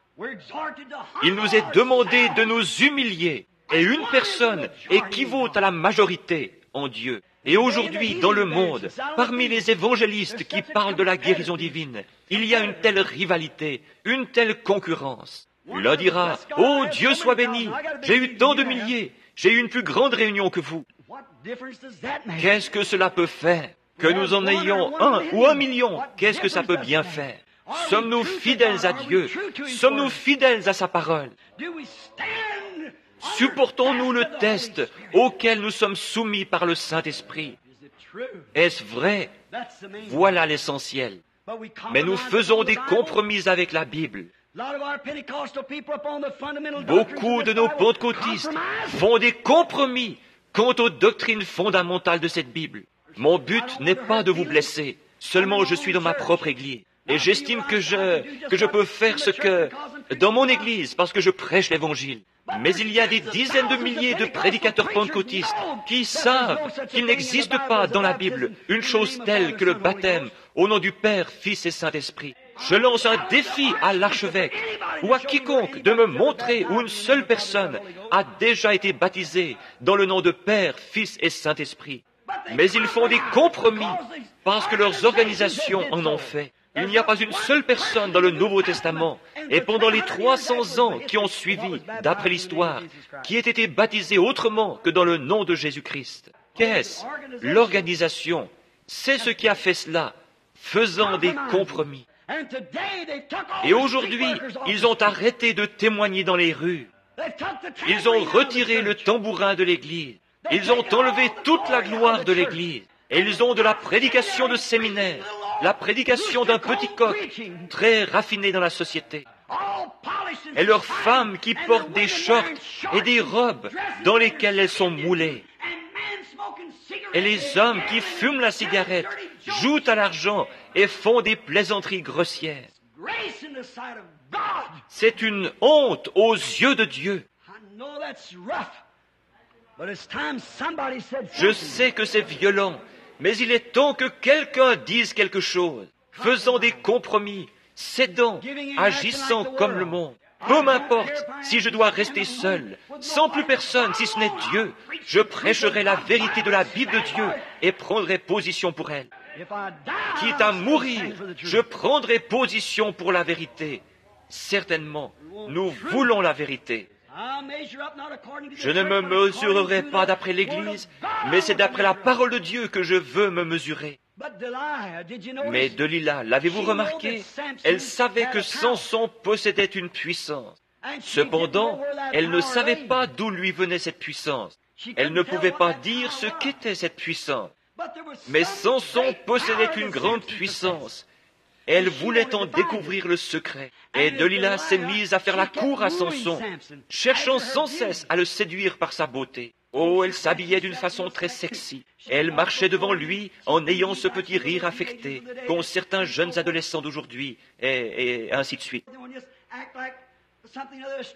Speaker 1: Il nous est demandé de nous humilier, et une personne équivaut à la majorité en Dieu. Et aujourd'hui, dans le monde, parmi les évangélistes qui parlent de la guérison divine, il y a une telle rivalité, une telle concurrence. L'un dira, « Oh, Dieu soit béni, j'ai eu tant de milliers, j'ai eu une plus grande réunion que vous. » Qu'est-ce que cela peut faire? Que nous en ayons 1 ou 1 million, qu'est-ce que ça peut bien faire? Sommes-nous fidèles à Dieu? Sommes-nous fidèles à sa parole? Supportons-nous le test auquel nous sommes soumis par le Saint-Esprit? Est-ce vrai? Voilà l'essentiel. Mais nous faisons des compromis avec la Bible. Beaucoup de nos pentecôtistes font des compromis quant aux doctrines fondamentales de cette Bible. Mon but n'est pas de vous blesser, seulement je suis dans ma propre Église. Et j'estime que je peux faire ce que dans mon Église parce que je prêche l'Évangile. Mais il y a des dizaines de milliers de prédicateurs pentecôtistes qui savent qu'il n'existe pas dans la Bible une chose telle que le baptême au nom du Père, Fils et Saint-Esprit. Je lance un défi à l'archevêque ou à quiconque de me montrer où une seule personne a déjà été baptisée dans le nom de Père, Fils et Saint-Esprit. Mais ils font des compromis parce que leurs organisations en ont fait. Il n'y a pas une seule personne dans le Nouveau Testament, et pendant les 300 ans qui ont suivi, d'après l'histoire, qui ait été baptisée autrement que dans le nom de Jésus-Christ. Qu'est-ce? L'organisation. C'est ce qui a fait cela, faisant des compromis. Et aujourd'hui, ils ont arrêté de témoigner dans les rues. Ils ont retiré le tambourin de l'Église. Ils ont enlevé toute la gloire de l'Église. Et ils ont de la prédication de séminaire, la prédication d'un petit coq, très raffiné dans la société. Et leurs femmes qui portent des shorts et des robes dans lesquelles elles sont moulées. Et les hommes qui fument la cigarette, jouent à l'argent et font des plaisanteries grossières. C'est une honte aux yeux de Dieu. Je sais que c'est violent, mais il est temps que quelqu'un dise quelque chose, faisant des compromis, cédant, agissant comme le monde. Peu m'importe si je dois rester seul, sans plus personne si ce n'est Dieu, je prêcherai la vérité de la Bible de Dieu et prendrai position pour elle. Quitte à mourir, je prendrai position pour la vérité. Certainement, nous voulons la vérité. Je ne me mesurerai pas d'après l'Église, mais c'est d'après la parole de Dieu que je veux me mesurer. Mais Delilah, l'avez-vous remarqué? Elle savait que Samson possédait une puissance. Cependant, elle ne savait pas d'où lui venait cette puissance. Elle ne pouvait pas dire ce qu'était cette puissance. Mais Samson possédait une grande puissance. Elle voulait en découvrir le secret. Et Delilah s'est mise à faire la cour à Samson, cherchant sans cesse à le séduire par sa beauté. Oh, elle s'habillait d'une façon très sexy. Elle marchait devant lui en ayant ce petit rire affecté qu'ont certains jeunes adolescents d'aujourd'hui, et ainsi de suite.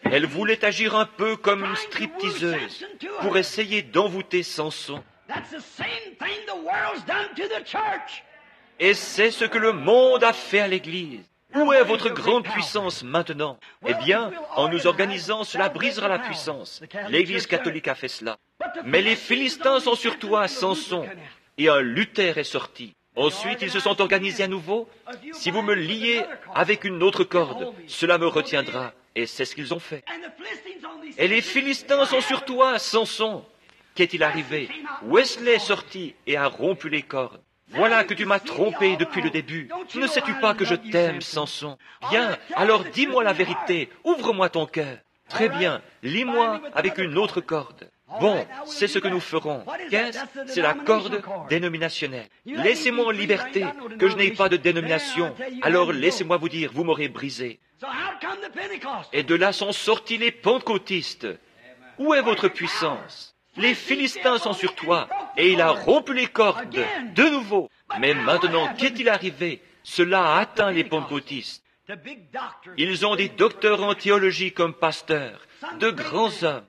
Speaker 1: Elle voulait agir un peu comme une stripteaseuse pour essayer d'envoûter Samson. Et c'est ce que le monde a fait à l'Église. Où est votre grande puissance maintenant? Eh bien, en nous organisant, cela brisera la puissance. L'Église catholique a fait cela. Mais les Philistins sont sur toi, Samson, et un Luther est sorti. Ensuite, ils se sont organisés à nouveau. Si vous me liez avec une autre corde, cela me retiendra. Et c'est ce qu'ils ont fait. Et les Philistins sont sur toi, Samson. Qu'est-il arrivé? Wesley est sorti et a rompu les cordes. Voilà que tu m'as trompé depuis le début. Ne sais-tu pas que je t'aime, Samson? Bien, alors dis-moi la vérité. Ouvre-moi ton cœur. Très bien, lis-moi avec une autre corde. Bon, c'est ce que nous ferons. Qu'est-ce? C'est la corde dénominationnelle. Laissez-moi en liberté, que je n'ai pas de dénomination. Alors laissez-moi vous dire, vous m'aurez brisé. Et de là sont sortis les pentecôtistes. Où est votre puissance? Les Philistins sont sur toi, et il a rompu les cordes, de nouveau. Mais maintenant, qu'est-il arrivé? Cela a atteint les pentecôtistes. Ils ont des docteurs en théologie comme pasteurs, de grands hommes.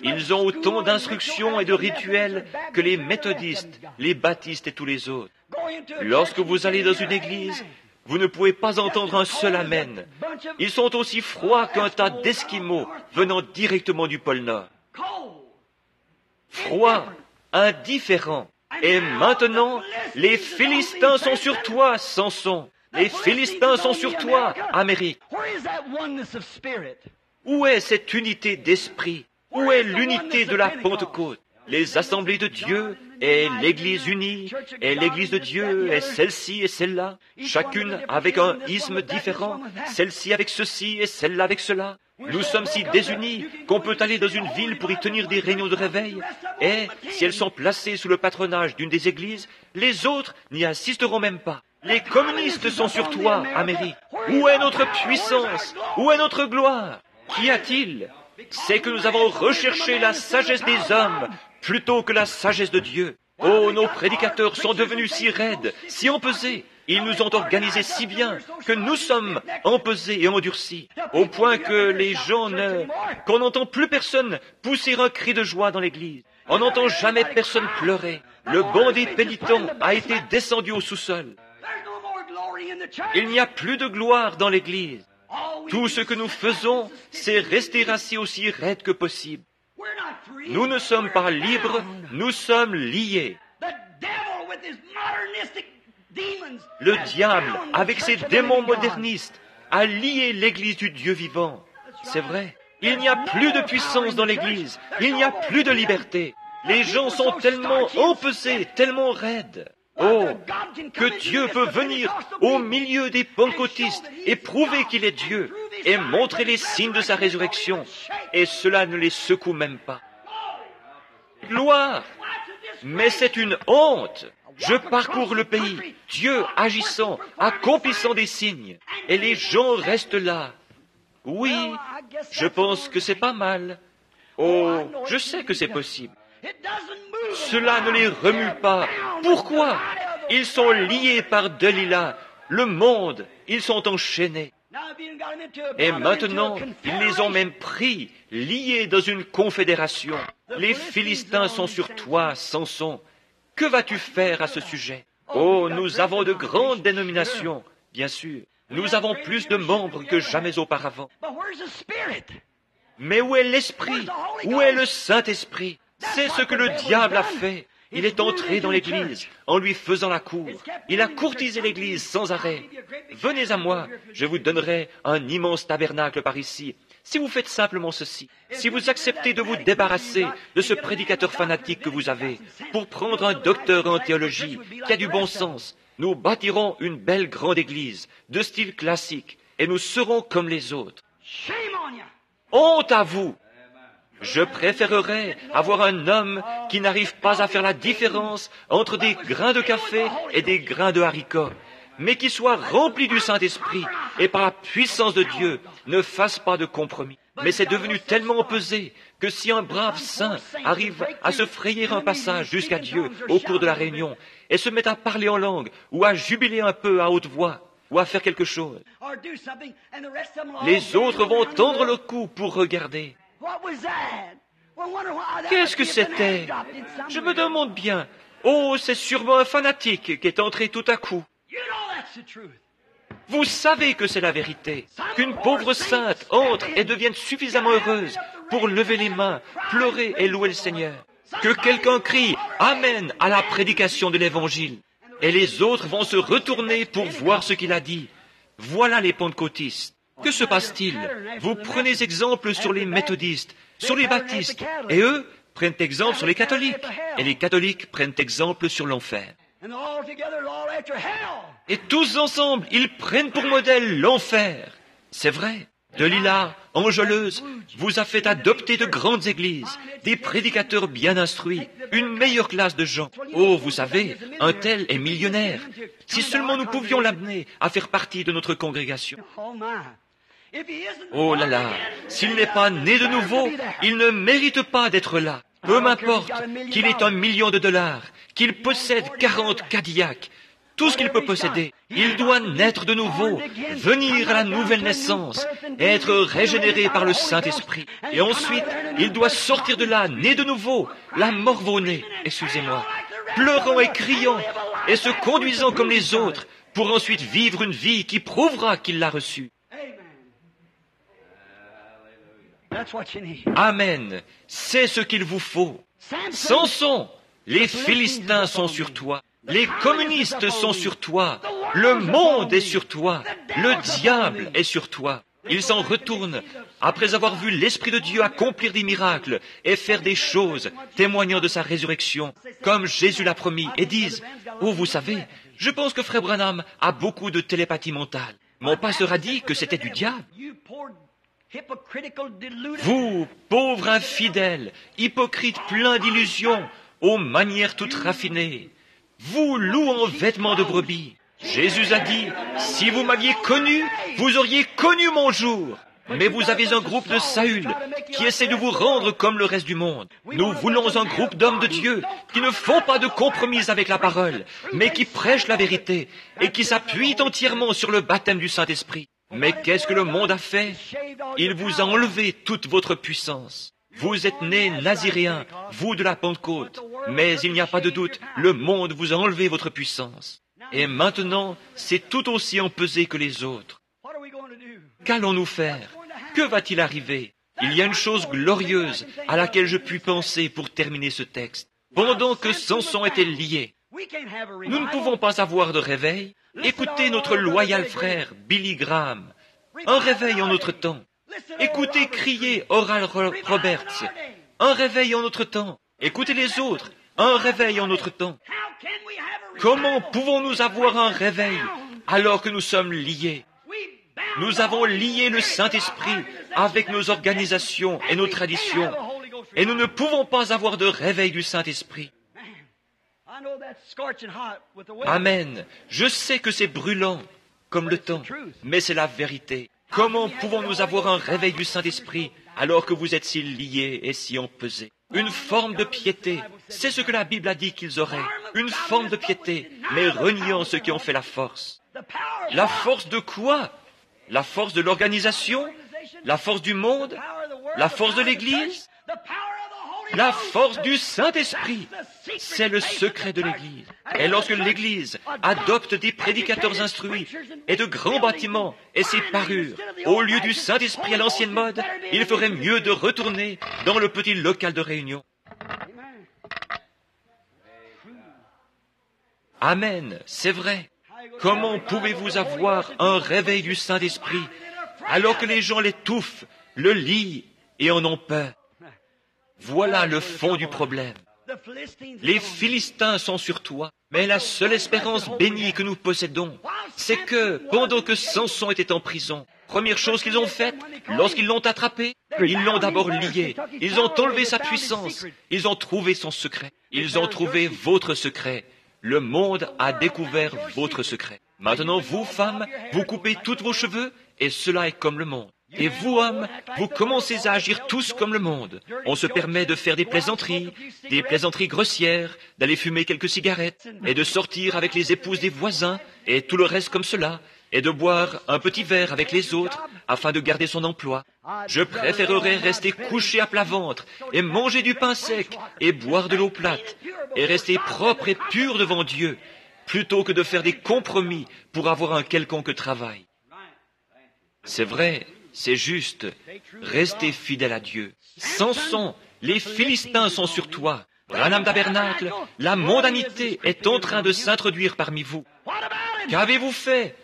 Speaker 1: Ils ont autant d'instructions et de rituels que les méthodistes, les baptistes et tous les autres. Lorsque vous allez dans une église, vous ne pouvez pas entendre un seul amen. Ils sont aussi froids qu'un tas d'Esquimaux venant directement du pôle Nord. Froids, indifférents. Et maintenant, les Philistins sont sur toi, Samson. Les Philistins sont sur toi, Amérique. Où est cette unité d'esprit? Où est l'unité de la Pentecôte? Les assemblées de Dieu et l'Église unie, et l'Église de Dieu et celle-ci et celle-là, chacune avec un isme différent, celle-ci avec ceci et celle-là avec cela. Nous sommes si désunis qu'on peut aller dans une ville pour y tenir des réunions de réveil, et si elles sont placées sous le patronage d'une des églises, les autres n'y assisteront même pas. Les communistes sont sur toi, Amérique. Où est notre puissance? Où est notre gloire? Qu'y a-t-il? C'est que nous avons recherché la sagesse des hommes plutôt que la sagesse de Dieu. Oh, nos prédicateurs sont devenus si raides, si empesés. Ils nous ont organisés si bien que nous sommes empesés et endurcis, au point que les gens qu'on n'entend plus personne pousser un cri de joie dans l'église. On n'entend jamais personne pleurer. Le banc des pénitents a été descendu au sous-sol. Il n'y a plus de gloire dans l'église. Tout ce que nous faisons, c'est rester assis aussi raide que possible. Nous ne sommes pas libres, nous sommes liés. Le diable, avec ses démons modernistes, a lié l'Église du Dieu vivant. C'est vrai. Il n'y a plus de puissance dans l'Église. Il n'y a plus de liberté. Les gens sont tellement empesés, tellement raides. Oh, que Dieu peut venir au milieu des pentecôtistes et prouver qu'il est Dieu et montrer les signes de sa résurrection. Et cela ne les secoue même pas. Gloire! Mais c'est une honte! Je parcours le pays, Dieu agissant, accomplissant des signes, et les gens restent là. Oui, je pense que c'est pas mal. Oh, je sais que c'est possible. Cela ne les remue pas. Pourquoi? Ils sont liés par Delilah, le monde, ils sont enchaînés. Et maintenant, ils les ont même pris, liés dans une confédération. Les Philistins sont sur toi, Samson. Que vas-tu faire à ce sujet? Oh, nous avons de grandes dénominations, bien sûr. Nous avons plus de membres que jamais auparavant. Mais où est l'Esprit? Où est le Saint-Esprit? C'est ce que le diable a fait. Il est entré dans l'Église en lui faisant la cour. Il a courtisé l'Église sans arrêt. Venez à moi, je vous donnerai un immense tabernacle par ici. Si vous faites simplement ceci, si vous acceptez de vous débarrasser de ce prédicateur fanatique que vous avez, pour prendre un docteur en théologie qui a du bon sens, nous bâtirons une belle grande église de style classique et nous serons comme les autres. Honte à vous! Je préférerais avoir un homme qui n'arrive pas à faire la différence entre des grains de café et des grains de haricots, mais qui soit rempli du Saint-Esprit et par la puissance de Dieu ne fasse pas de compromis. Mais c'est devenu tellement pesé que si un brave saint arrive à se frayer un passage jusqu'à Dieu au cours de la réunion et se met à parler en langue ou à jubiler un peu à haute voix ou à faire quelque chose, les autres vont tendre le cou pour regarder. Qu'est-ce que c'était? Je me demande bien. Oh, c'est sûrement un fanatique qui est entré tout à coup. Vous savez que c'est la vérité, qu'une pauvre sainte entre et devienne suffisamment heureuse pour lever les mains, pleurer et louer le Seigneur. Que quelqu'un crie « Amen » à la prédication de l'Évangile. Et les autres vont se retourner pour voir ce qu'il a dit. Voilà les pentecôtistes. Que se passe-t-il? Vous prenez exemple sur les méthodistes, sur les baptistes, et eux prennent exemple sur les catholiques. Et les catholiques prennent exemple sur l'enfer. Et tous ensemble, ils prennent pour modèle l'enfer. C'est vrai. Delilah, enjôleuse, vous a fait adopter de grandes églises, des prédicateurs bien instruits, une meilleure classe de gens. Oh, vous savez, un tel est millionnaire. Si seulement nous pouvions l'amener à faire partie de notre congrégation. Oh là là, s'il n'est pas né de nouveau, il ne mérite pas d'être là. Peu m'importe qu'il ait $1 million, qu'il possède 40 Cadillacs, tout ce qu'il peut posséder. Il doit naître de nouveau, venir à la nouvelle naissance, être régénéré par le Saint-Esprit. Et ensuite, il doit sortir de là, né de nouveau, la morve-au-nez, excusez-moi, pleurant et criant, et se conduisant comme les autres, pour ensuite vivre une vie qui prouvera qu'il l'a reçue. Amen. C'est ce qu'il vous faut. Samson, les Philistins sont sur toi. Les communistes sont sur toi. Le monde est sur toi. Le diable est sur toi. Ils s'en retournent après avoir vu l'Esprit de Dieu accomplir des miracles et faire des choses témoignant de sa résurrection, comme Jésus l'a promis, et disent « Oh, vous savez, je pense que Frère Branham a beaucoup de télépathie mentale. Mon pasteur a dit que c'était du diable. » Vous, pauvres infidèles, hypocrites pleins d'illusions, aux manières toutes raffinées, vous louant vêtements de brebis. Jésus a dit, si vous m'aviez connu, vous auriez connu mon jour. Mais vous avez un groupe de Saül qui essaie de vous rendre comme le reste du monde. Nous voulons un groupe d'hommes de Dieu qui ne font pas de compromis avec la parole, mais qui prêchent la vérité et qui s'appuient entièrement sur le baptême du Saint-Esprit. Mais qu'est-ce que le monde a fait? Il vous a enlevé toute votre puissance. Vous êtes nés naziréens, vous de la Pentecôte, mais il n'y a pas de doute, le monde vous a enlevé votre puissance. Et maintenant, c'est tout aussi empesé que les autres. Qu'allons-nous faire? Que va-t-il arriver? Il y a une chose glorieuse à laquelle je puis penser pour terminer ce texte. Pendant que Samson était lié, nous ne pouvons pas avoir de réveil. Écoutez notre loyal frère Billy Graham. Un réveil en notre temps. Écoutez crier Oral Roberts. Un réveil en notre temps. Écoutez les autres. Un réveil en notre temps. Comment pouvons-nous avoir un réveil alors que nous sommes liés? Nous avons lié le Saint-Esprit avec nos organisations et nos traditions. Et nous ne pouvons pas avoir de réveil du Saint-Esprit. Amen. Je sais que c'est brûlant comme le temps, mais c'est la vérité. Comment pouvons-nous avoir un réveil du Saint-Esprit alors que vous êtes si liés et si empesés? Une forme de piété, c'est ce que la Bible a dit qu'ils auraient. Une forme de piété, mais reniant ceux qui ont fait la force. La force de quoi? La force de l'organisation? La force du monde? La force de l'Église? La force du Saint-Esprit, c'est le secret de l'Église. Et lorsque l'Église adopte des prédicateurs instruits et de grands bâtiments et ses parures, au lieu du Saint-Esprit à l'ancienne mode, il ferait mieux de retourner dans le petit local de réunion. Amen, c'est vrai. Comment pouvez-vous avoir un réveil du Saint-Esprit alors que les gens l'étouffent, le lient et en ont peur? Voilà le fond du problème. Les Philistins sont sur toi, mais la seule espérance bénie que nous possédons, c'est que, pendant que Samson était en prison, première chose qu'ils ont faite, lorsqu'ils l'ont attrapé, ils l'ont d'abord lié, ils ont enlevé sa puissance, ils ont trouvé son secret, ils ont trouvé votre secret. Le monde a découvert votre secret. Maintenant, vous, femmes, vous coupez tous vos cheveux, et cela est comme le monde. Et vous, hommes, vous commencez à agir tous comme le monde. On se permet de faire des plaisanteries grossières, d'aller fumer quelques cigarettes, et de sortir avec les épouses des voisins, et tout le reste comme cela, et de boire un petit verre avec les autres, afin de garder son emploi. Je préférerais rester couché à plat ventre, et manger du pain sec, et boire de l'eau plate, et rester propre et pur devant Dieu, plutôt que de faire des compromis pour avoir un quelconque travail. C'est vrai. C'est juste, restez fidèle à Dieu. Samson, les Philistins sont sur toi. Branham Tabernacle, la mondanité est en train de s'introduire parmi vous. Qu'avez-vous fait?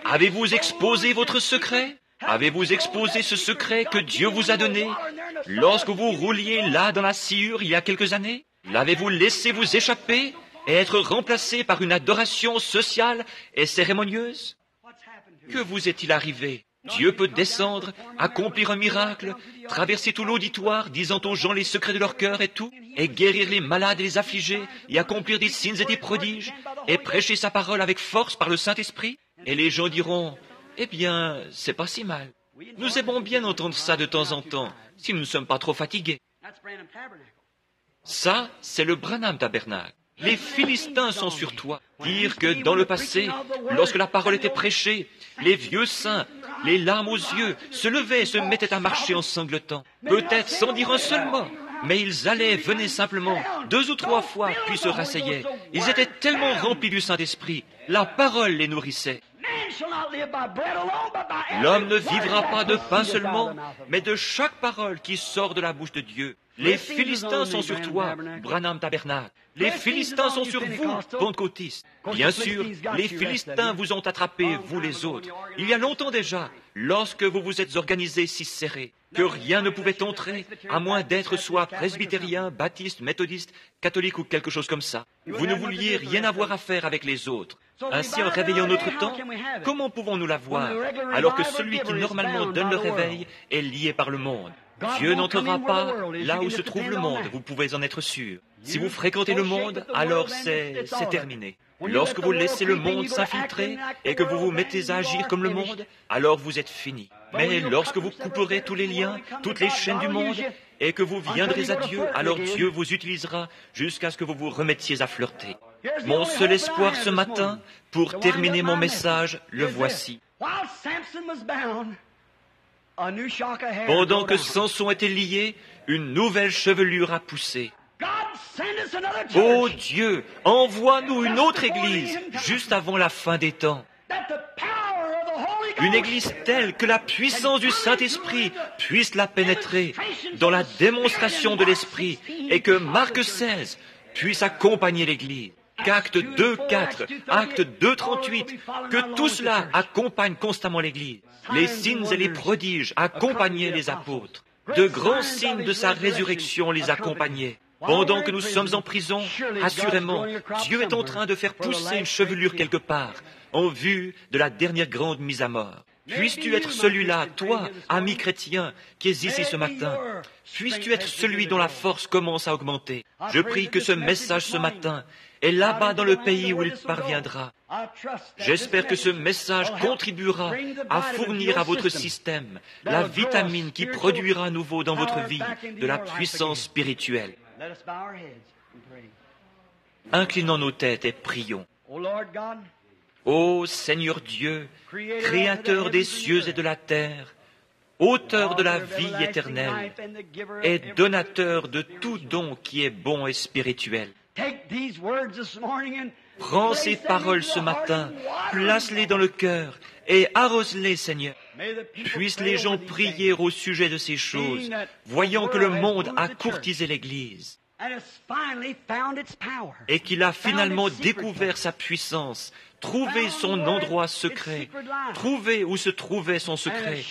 Speaker 1: Avez-vous exposé votre secret? Avez-vous exposé ce secret que Dieu vous a donné lorsque vous rouliez là dans la sciure il y a quelques années? L'avez-vous laissé vous échapper et être remplacé par une adoration sociale et cérémonieuse? Que vous est-il arrivé? Dieu peut descendre, accomplir un miracle, traverser tout l'auditoire, disant aux gens les secrets de leur cœur et tout, et guérir les malades et les affligés, et accomplir des signes et des prodiges, et prêcher sa parole avec force par le Saint-Esprit. Et les gens diront, eh bien, c'est pas si mal. Nous aimons bien entendre ça de temps en temps, si nous ne sommes pas trop fatigués. Ça, c'est le Branham Tabernacle. Les Philistins sont sur toi. Dire que dans le passé, lorsque la parole était prêchée, les vieux saints, les larmes aux yeux, se levaient et se mettaient à marcher en sanglotant. Peut-être sans dire un seul mot, mais ils allaient, venaient simplement, 2 ou 3 fois, puis se rasseyaient. Ils étaient tellement remplis du Saint-Esprit. La parole les nourrissait. L'homme ne vivra pas de pain seulement, mais de chaque parole qui sort de la bouche de Dieu. Les Philistins sont sur toi, Branham Tabernacle. Les Philistins sont sur vous, pentecôtistes. Bien sûr, les Philistins vous ont attrapé, vous les autres. Il y a longtemps déjà, lorsque vous vous êtes organisés si serrés, que rien ne pouvait entrer, à moins d'être soit presbytérien, baptiste, méthodiste, catholique ou quelque chose comme ça. Vous ne vouliez rien avoir à faire avec les autres. Ainsi, en réveillant notre temps, comment pouvons-nous l'avoir, alors que celui qui normalement donne le réveil est lié par le monde? Dieu n'entrera pas là où se trouve le monde, vous pouvez en être sûr. Si vous fréquentez le monde, alors c'est terminé. Lorsque vous laissez le monde s'infiltrer et que vous vous mettez à agir comme le monde, alors vous êtes fini. Mais lorsque vous couperez tous les liens, toutes les chaînes du monde, et que vous viendrez à Dieu, alors Dieu vous utilisera jusqu'à ce que vous vous remettiez à flirter. Mon seul espoir ce matin, pour terminer mon message, le voici. Pendant que Samson était lié, une nouvelle chevelure a poussé. Ô Dieu, envoie-nous une autre Église juste avant la fin des temps. Une Église telle que la puissance du Saint-Esprit puisse la pénétrer dans la démonstration de l'Esprit et que Marc 16 puisse accompagner l'Église. Qu'Acte 2:4, Acte 2:38, que tout cela accompagne constamment l'Église. Les signes et les prodiges accompagnaient les apôtres. De grands signes de sa résurrection les accompagnaient. Pendant que nous sommes en prison, assurément, Dieu est en train de faire pousser une chevelure quelque part, en vue de la dernière grande mise à mort. Puisses-tu être celui-là, toi, ami chrétien, qui es ici ce matin. Puisses-tu être celui dont la force commence à augmenter. Je prie que ce message ce matin est là-bas dans le pays où il parviendra. J'espère que ce message contribuera à fournir à votre système la vitamine qui produira à nouveau dans votre vie de la puissance spirituelle. Inclinons nos têtes et prions. Ô Seigneur Dieu, Créateur des cieux et de la terre, Auteur de la vie éternelle et donateur de tout don qui est bon et spirituel, prends ces paroles ce matin, place-les dans le cœur et arrose-les, Seigneur. Puissent les gens prier au sujet de ces choses, voyant que le monde a courtisé l'Église et qu'il a finalement découvert sa puissance, trouvé son endroit secret, trouvé où se trouvait son secret,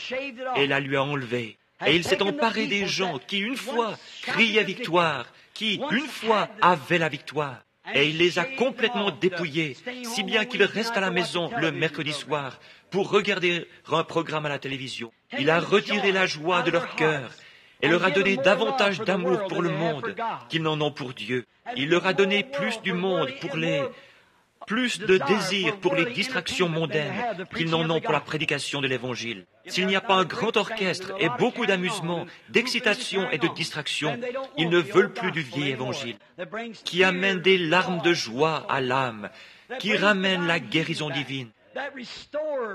Speaker 1: et la lui a enlevé. Et il s'est emparé des gens qui, une fois, criaient victoire, qui, une fois, avaient la victoire. Et il les a complètement dépouillés, si bien qu'ils restent à la maison le mercredi soir pour regarder un programme à la télévision. Il a retiré la joie de leur cœur et leur a donné davantage d'amour pour le monde qu'ils n'en ont pour Dieu. Il leur a donné plus du monde plus de désir pour les distractions mondaines qu'ils n'en ont pour la prédication de l'Évangile. S'il n'y a pas un grand orchestre et beaucoup d'amusement, d'excitation et de distraction, ils ne veulent plus du vieil Évangile, qui amène des larmes de joie à l'âme, qui ramène la guérison divine,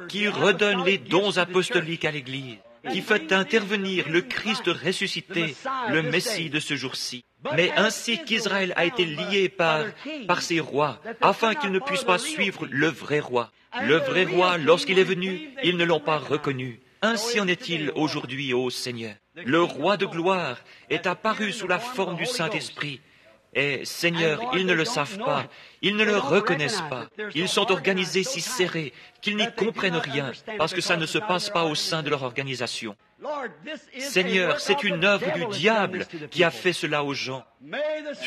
Speaker 1: qui redonne les dons apostoliques à l'Église, qui fait intervenir le Christ ressuscité, le Messie de ce jour-ci. Mais ainsi qu'Israël a été lié par ses rois, afin qu'ils ne puissent pas suivre le vrai roi. Le vrai roi, lorsqu'il est venu, ils ne l'ont pas reconnu. Ainsi en est-il aujourd'hui, ô Seigneur. Le roi de gloire est apparu sous la forme du Saint-Esprit. Et Seigneur, ils ne le savent pas, ils ne le reconnaissent pas. Ils sont organisés si serrés qu'ils n'y comprennent rien, parce que ça ne se passe pas au sein de leur organisation. Seigneur, c'est une œuvre du diable qui a fait cela aux gens.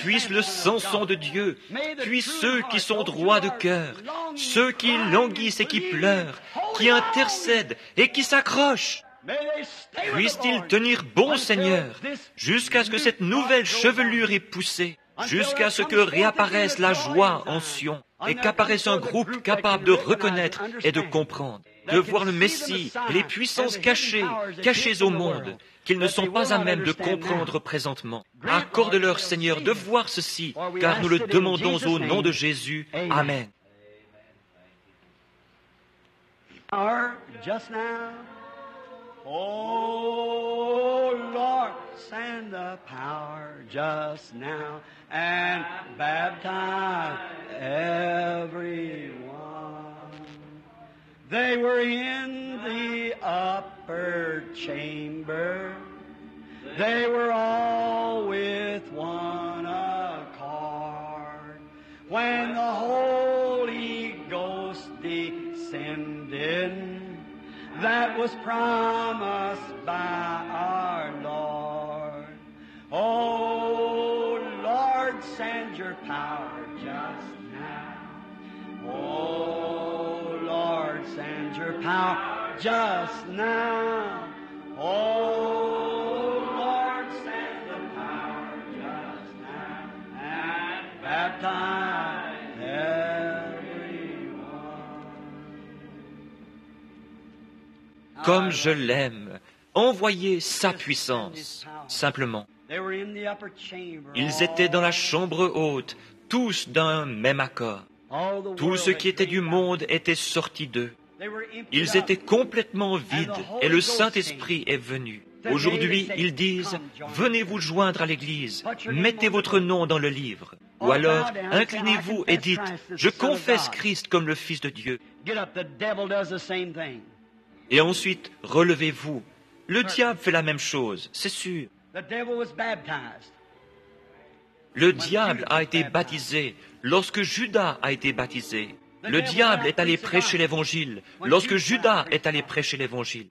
Speaker 1: Puisse le Samson de Dieu, puisse ceux qui sont droits de cœur, ceux qui languissent et qui pleurent, qui intercèdent et qui s'accrochent. Puisse-t-il tenir bon, Seigneur, jusqu'à ce que cette nouvelle chevelure ait poussé, jusqu'à ce que réapparaisse la joie en Sion, et qu'apparaisse un groupe capable de reconnaître et de comprendre, de voir le Messie et les puissances cachées au monde, qu'ils ne sont pas à même de comprendre présentement. Accorde-leur, Seigneur, de voir ceci, car nous le demandons au nom de Jésus. Amen.
Speaker 2: Oh Lord, send the power just now and baptize everyone. They were in the upper chamber. They were all with one accord. When the Holy Ghost descended, that was promised by our Lord. Oh, Lord, send your power just now. Oh, Lord, send your power just now. Oh, Lord, send the power just now and baptize everyone.
Speaker 1: Comme je l'aime, envoyez sa puissance, simplement. Ils étaient dans la chambre haute, tous d'un même accord. Tout ce qui était du monde était sorti d'eux. Ils étaient complètement vides et le Saint-Esprit est venu. Aujourd'hui, ils disent, venez vous joindre à l'Église, mettez votre nom dans le livre. Ou alors, inclinez-vous et dites, je confesse Christ comme le Fils de Dieu. Et ensuite, relevez-vous. Le diable fait la même chose, c'est sûr. Le diable a été baptisé lorsque Judas a été baptisé. Le diable est allé prêcher l'Évangile lorsque Judas est allé prêcher l'Évangile.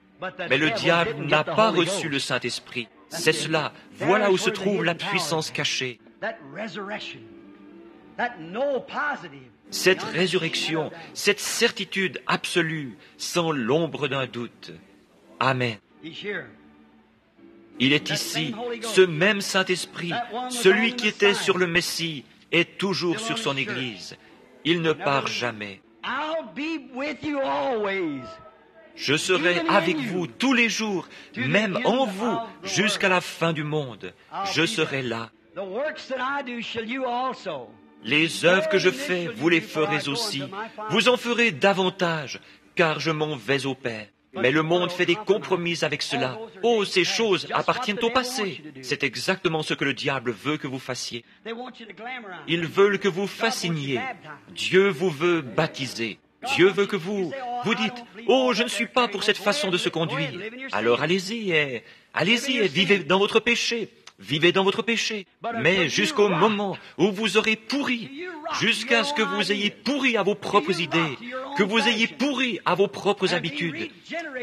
Speaker 1: Mais le diable n'a pas reçu le Saint-Esprit. C'est cela. Voilà où se trouve la puissance cachée. Cette résurrection, cette certitude absolue, sans l'ombre d'un doute. Amen. Il est ici, ce même Saint-Esprit, celui qui était sur le Messie, est toujours sur son Église. Il ne part jamais. Je serai avec vous tous les jours, même en vous, jusqu'à la fin du monde. Je serai là. Les œuvres que je fais, vous les ferez aussi. Vous en ferez davantage, car je m'en vais au Père. Mais le monde fait des compromis avec cela. Oh, ces choses appartiennent au passé. C'est exactement ce que le diable veut que vous fassiez. Ils veulent que vous fasciniez. Dieu vous veut baptiser. Dieu veut que vous dites, oh, je ne suis pas pour cette façon de se conduire. Alors allez-y et vivez dans votre péché. Vivez dans votre péché, mais jusqu'au moment où vous aurez pourri, jusqu'à ce que vous ayez pourri à vos propres idées, que vous ayez pourri à vos propres habitudes,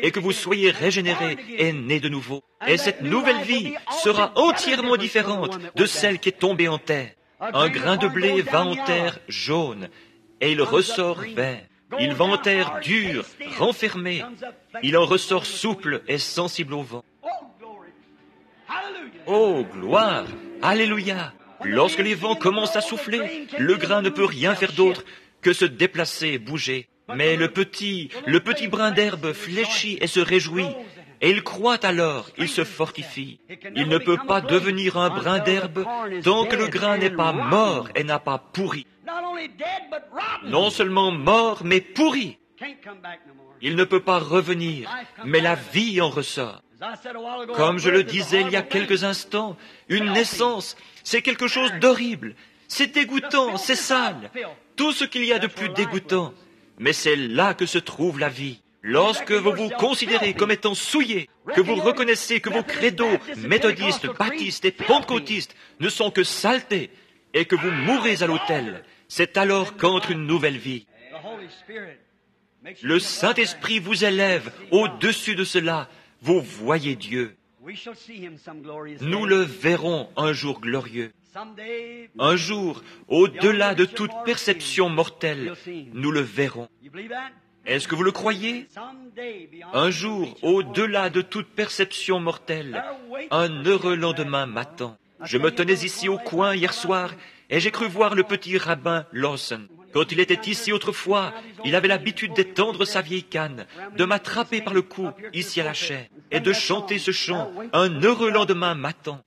Speaker 1: et que vous soyez régénérés et nés de nouveau. Et cette nouvelle vie sera entièrement différente de celle qui est tombée en terre. Un grain de blé va en terre jaune, et il ressort vert. Il va en terre dure, renfermé. Il en ressort souple et sensible au vent. Oh, gloire! Alléluia! Lorsque les vents commencent à souffler, le grain ne peut rien faire d'autre que se déplacer et bouger. Mais le petit brin d'herbe fléchit et se réjouit. Et il croît alors, il se fortifie. Il ne peut pas devenir un brin d'herbe tant que le grain n'est pas mort et n'a pas pourri. Non seulement mort, mais pourri. Il ne peut pas revenir, mais la vie en ressort. Comme je le disais il y a quelques instants, une naissance, c'est quelque chose d'horrible. C'est dégoûtant, c'est sale. Tout ce qu'il y a de plus dégoûtant. Mais c'est là que se trouve la vie. Lorsque vous vous considérez comme étant souillé, que vous reconnaissez que vos credos méthodistes, baptistes et pentecôtistes ne sont que saleté, et que vous mourrez à l'autel, c'est alors qu'entre une nouvelle vie. Le Saint-Esprit vous élève au-dessus de cela. Vous voyez Dieu. Nous le verrons un jour glorieux. Un jour, au-delà de toute perception mortelle, nous le verrons. Est-ce que vous le croyez? Un jour, au-delà de toute perception mortelle, un heureux lendemain m'attend. Je me tenais ici au coin hier soir et j'ai cru voir le petit rabbin Lawson. Quand il était ici autrefois, il avait l'habitude d'étendre sa vieille canne, de m'attraper par le cou ici à la chaire et de chanter ce chant. Un heureux lendemain m'attend.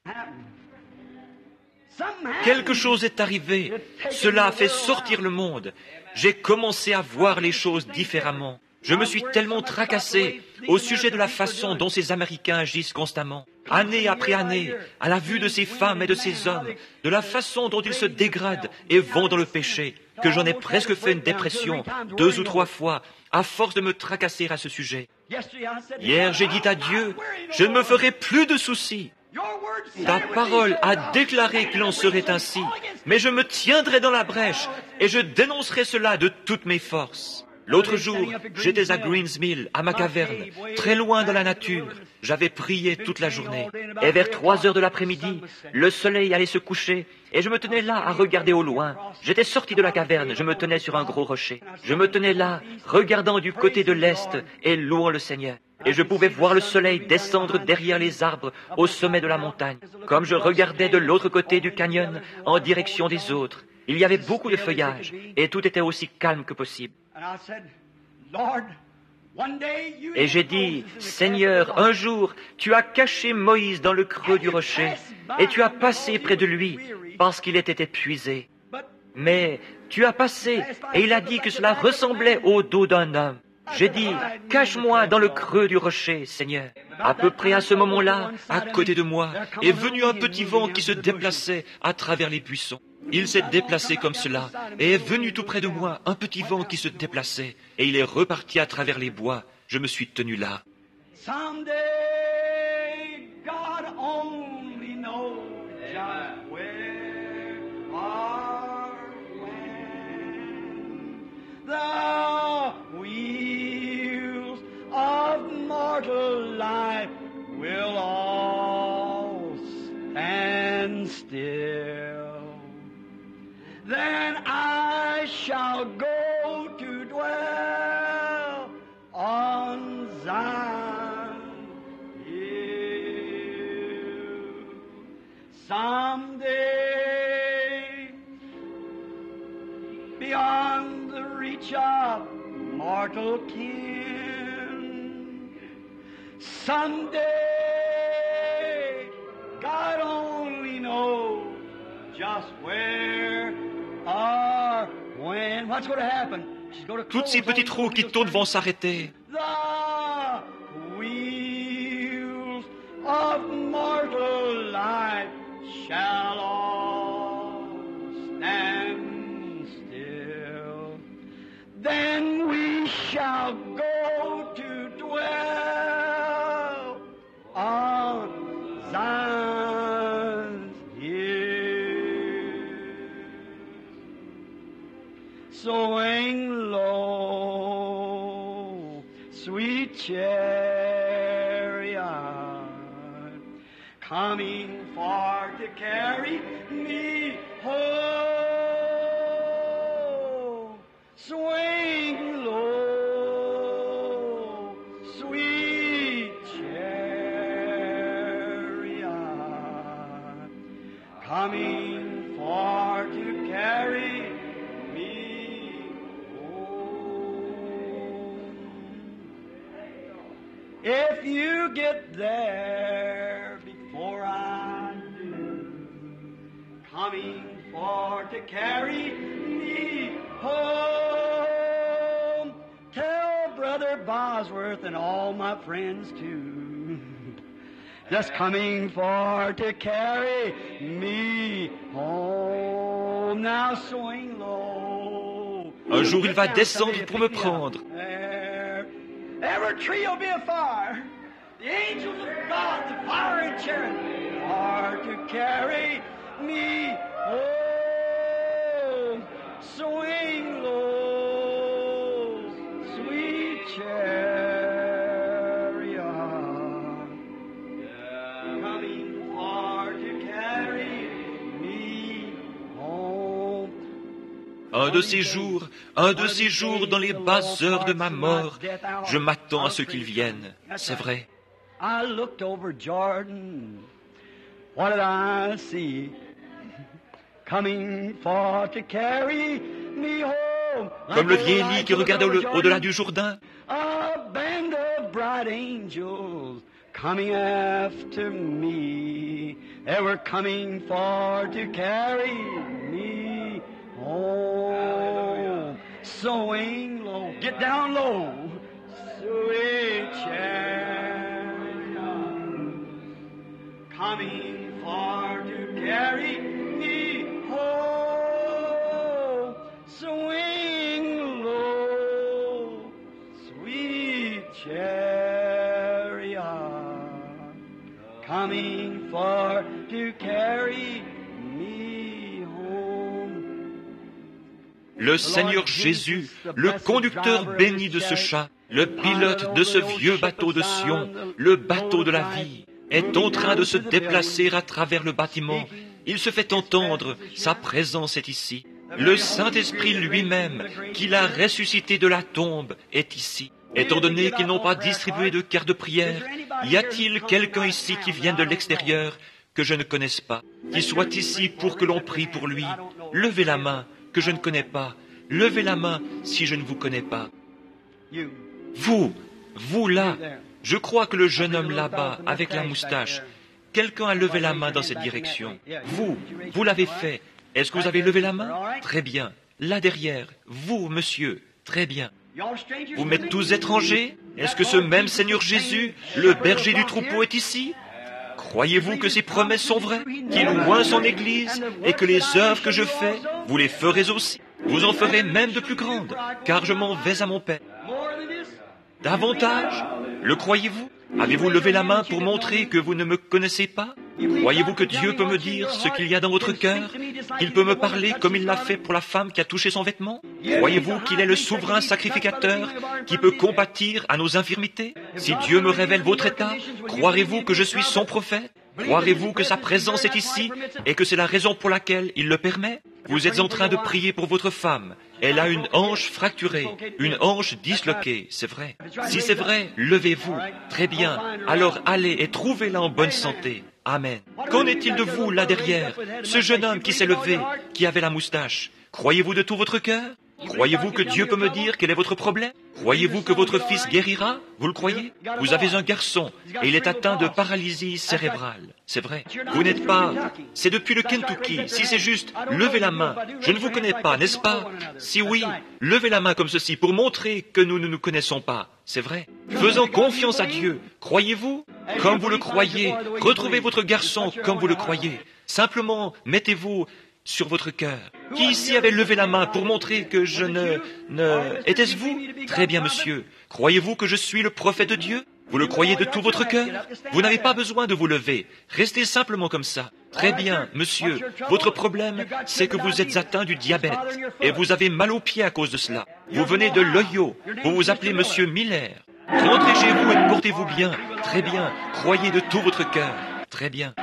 Speaker 1: Quelque chose est arrivé. Cela a fait sortir le monde. J'ai commencé à voir les choses différemment. Je me suis tellement tracassé au sujet de la façon dont ces Américains agissent constamment, année après année, à la vue de ces femmes et de ces hommes, de la façon dont ils se dégradent et vont dans le péché, que j'en ai presque fait une dépression 2 ou 3 fois, à force de me tracasser à ce sujet. Hier, j'ai dit à Dieu, je ne me ferai plus de soucis. Ta parole a déclaré qu'il en serait ainsi, mais je me tiendrai dans la brèche et je dénoncerai cela de toutes mes forces. L'autre jour, j'étais à Greens Mill, à ma caverne, très loin de la nature. J'avais prié toute la journée. Et vers 3 heures de l'après-midi, le soleil allait se coucher et je me tenais là à regarder au loin. J'étais sorti de la caverne, je me tenais sur un gros rocher. Je me tenais là, regardant du côté de l'est et louant le Seigneur. Et je pouvais voir le soleil descendre derrière les arbres au sommet de la montagne. Comme je regardais de l'autre côté du canyon, en direction des autres, il y avait beaucoup de feuillage et tout était aussi calme que possible. Et j'ai dit, Seigneur, un jour, tu as caché Moïse dans le creux du rocher et tu as passé près de lui parce qu'il était épuisé. Mais tu as passé et il a dit que cela ressemblait au dos d'un homme. J'ai dit, cache-moi dans le creux du rocher, Seigneur. À peu près à ce moment-là, à côté de moi, est venu un petit vent qui se déplaçait à travers les buissons. Il s'est déplacé comme cela, et est venu tout près de moi, un petit vent qui se déplaçait, et il est reparti à travers les bois. Je me suis tenu là.
Speaker 2: Someday, God only knows just where or when the wheels of mortal life will all stand still. Then I shall go to dwell on Zion hill. Someday, beyond the reach of mortal kin, someday, God only knows just where or when. What's going to happen?
Speaker 1: Toutes ces petites roues qui tournent vont s'arrêter.
Speaker 2: The wheels of mortal life shall all stand still. Then we shall go to dwell on Zion's hill. Swing low, sweet chariot, coming far to carry me home. Swing low, sweet chariot, coming far to carry me home. If you get there before I do, coming for to carry me home, tell Brother Bosworth and all my friends too, just coming for to carry me home. Now swing low.
Speaker 1: Un jour, il va descendre pour me prendre.
Speaker 2: Every tree will be afire. The angels of God, the fire and chariot, are to carry me home. Swing low, sweet chariot, coming far to carry me home.
Speaker 1: un de ces jours dans les basses heures de ma mort, je m'attends à ce qu'il vienne. C'est vrai.
Speaker 2: I looked over Jordan. What did I see? Coming for to carry me home.
Speaker 1: Comme le vieil Élie qui regardait au-delà du Jourdain.
Speaker 2: A band of bright angels coming after me. They were coming for to carry me home. Swing low, get down low, sweet chariot, coming for to carry me home. Swing low, sweet chariot, coming for to carry me home.
Speaker 1: Le Seigneur Jésus, le conducteur béni de ce char, le pilote de ce vieux bateau de Sion, le bateau de la vie, est en train de se déplacer à travers le bâtiment. Il se fait entendre, sa présence est ici. Le Saint-Esprit lui-même, qui l'a ressuscité de la tombe, est ici. Étant donné qu'ils n'ont pas distribué de cartes de prière, y a-t-il quelqu'un ici qui vienne de l'extérieur, que je ne connaisse pas, qui soit ici pour que l'on prie pour lui? Levez la main, que je ne connais pas. Levez la main si je ne vous connais pas. Vous là, je crois que le jeune homme là-bas, avec la moustache, quelqu'un a levé la main dans cette direction. Vous l'avez fait. Est-ce que vous avez levé la main? Très bien. Là derrière, vous, monsieur, très bien. Vous m'êtes tous étrangers? Est-ce que ce même Seigneur Jésus, le berger du troupeau, est ici? Croyez-vous que ses promesses sont vraies, qu'il oint son Église, et que les œuvres que je fais, vous les ferez aussi? Vous en ferez même de plus grandes, car je m'en vais à mon Père. Davantage? Le croyez-vous? Avez-vous levé la main pour montrer que vous ne me connaissez pas? Croyez-vous que Dieu peut me dire ce qu'il y a dans votre cœur? Qu'il peut me parler comme il l'a fait pour la femme qui a touché son vêtement? Croyez-vous qu'il est le souverain sacrificateur qui peut compatir à nos infirmités? Si Dieu me révèle votre état, croirez-vous que je suis son prophète? Croirez-vous que sa présence est ici et que c'est la raison pour laquelle il le permet? Vous êtes en train de prier pour votre femme. Elle a une hanche fracturée, une hanche disloquée, c'est vrai. Si c'est vrai, levez-vous. Très bien. Alors allez et trouvez-la en bonne santé. Amen. Qu'en est-il de vous, là derrière, ce jeune homme qui s'est levé, qui avait la moustache? Croyez-vous de tout votre cœur? Croyez-vous que Dieu peut me dire quel est votre problème? Croyez-vous que votre fils guérira? Vous le croyez? Vous avez un garçon et il est atteint de paralysie cérébrale. C'est vrai. Vous n'êtes pas... C'est depuis le Kentucky. Si c'est juste, levez la main. Je ne vous connais pas, n'est-ce pas? Si oui, levez la main comme ceci pour montrer que nous ne nous connaissons pas. C'est vrai. Faisons confiance à Dieu. Croyez-vous? Comme vous le croyez, retrouvez votre garçon comme vous le croyez. Simplement, mettez-vous sur votre cœur. Qui ici avait levé la main pour montrer que je ne... Était-ce vous? Très bien, monsieur. Croyez-vous que je suis le prophète de Dieu? Vous le croyez de tout votre cœur? Vous n'avez pas besoin de vous lever. Restez simplement comme ça. Très bien, monsieur. Votre problème, c'est que vous êtes atteint du diabète et vous avez mal aux pieds à cause de cela. Vous venez de l'Ohio. Vous vous appelez monsieur Miller. Rentrez chez vous et portez-vous bien. Très bien. Croyez de tout votre cœur. Très bien.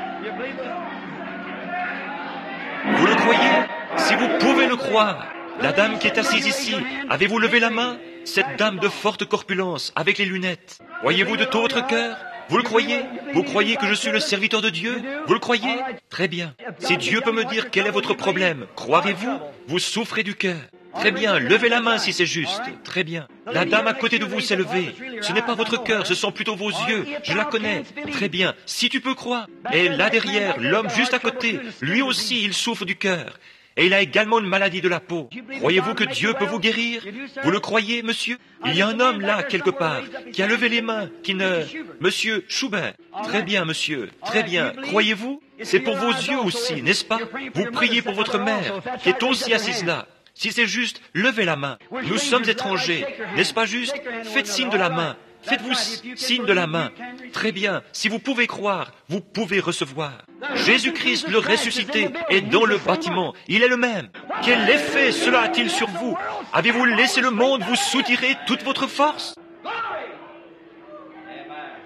Speaker 1: Vous le croyez? Si vous pouvez le croire. La dame qui est assise ici, avez-vous levé la main? Cette dame de forte corpulence, avec les lunettes. Croyez-vous de tout votre cœur? Vous le croyez? Vous croyez que je suis le serviteur de Dieu? Vous le croyez? Très bien. Si Dieu peut me dire quel est votre problème, croirez-vous? Vous souffrez du cœur. Très bien, levez la main si c'est juste. Très bien. La dame à côté de vous s'est levée. Ce n'est pas votre cœur, ce sont plutôt vos yeux. Je la connais. Très bien. Si tu peux croire. Et là derrière, l'homme juste à côté, lui aussi, il souffre du cœur. Et il a également une maladie de la peau. Croyez-vous que Dieu peut vous guérir? Vous le croyez, monsieur? Il y a un homme là, quelque part, qui a levé les mains, qui ne... Monsieur Schubert. Très bien, monsieur. Très bien. Croyez-vous? C'est pour vos yeux aussi, n'est-ce pas? Vous priez pour votre mère, qui est aussi assise là. Si c'est juste, levez la main. Nous sommes étrangers. N'est-ce pas juste? Faites signe de la main. Faites-vous signe de la main. Très bien. Si vous pouvez croire, vous pouvez recevoir. Jésus-Christ, le ressuscité, est dans le bâtiment. Il est le même. Quel effet cela a-t-il sur vous? Avez-vous laissé le monde vous soutirer toute votre force?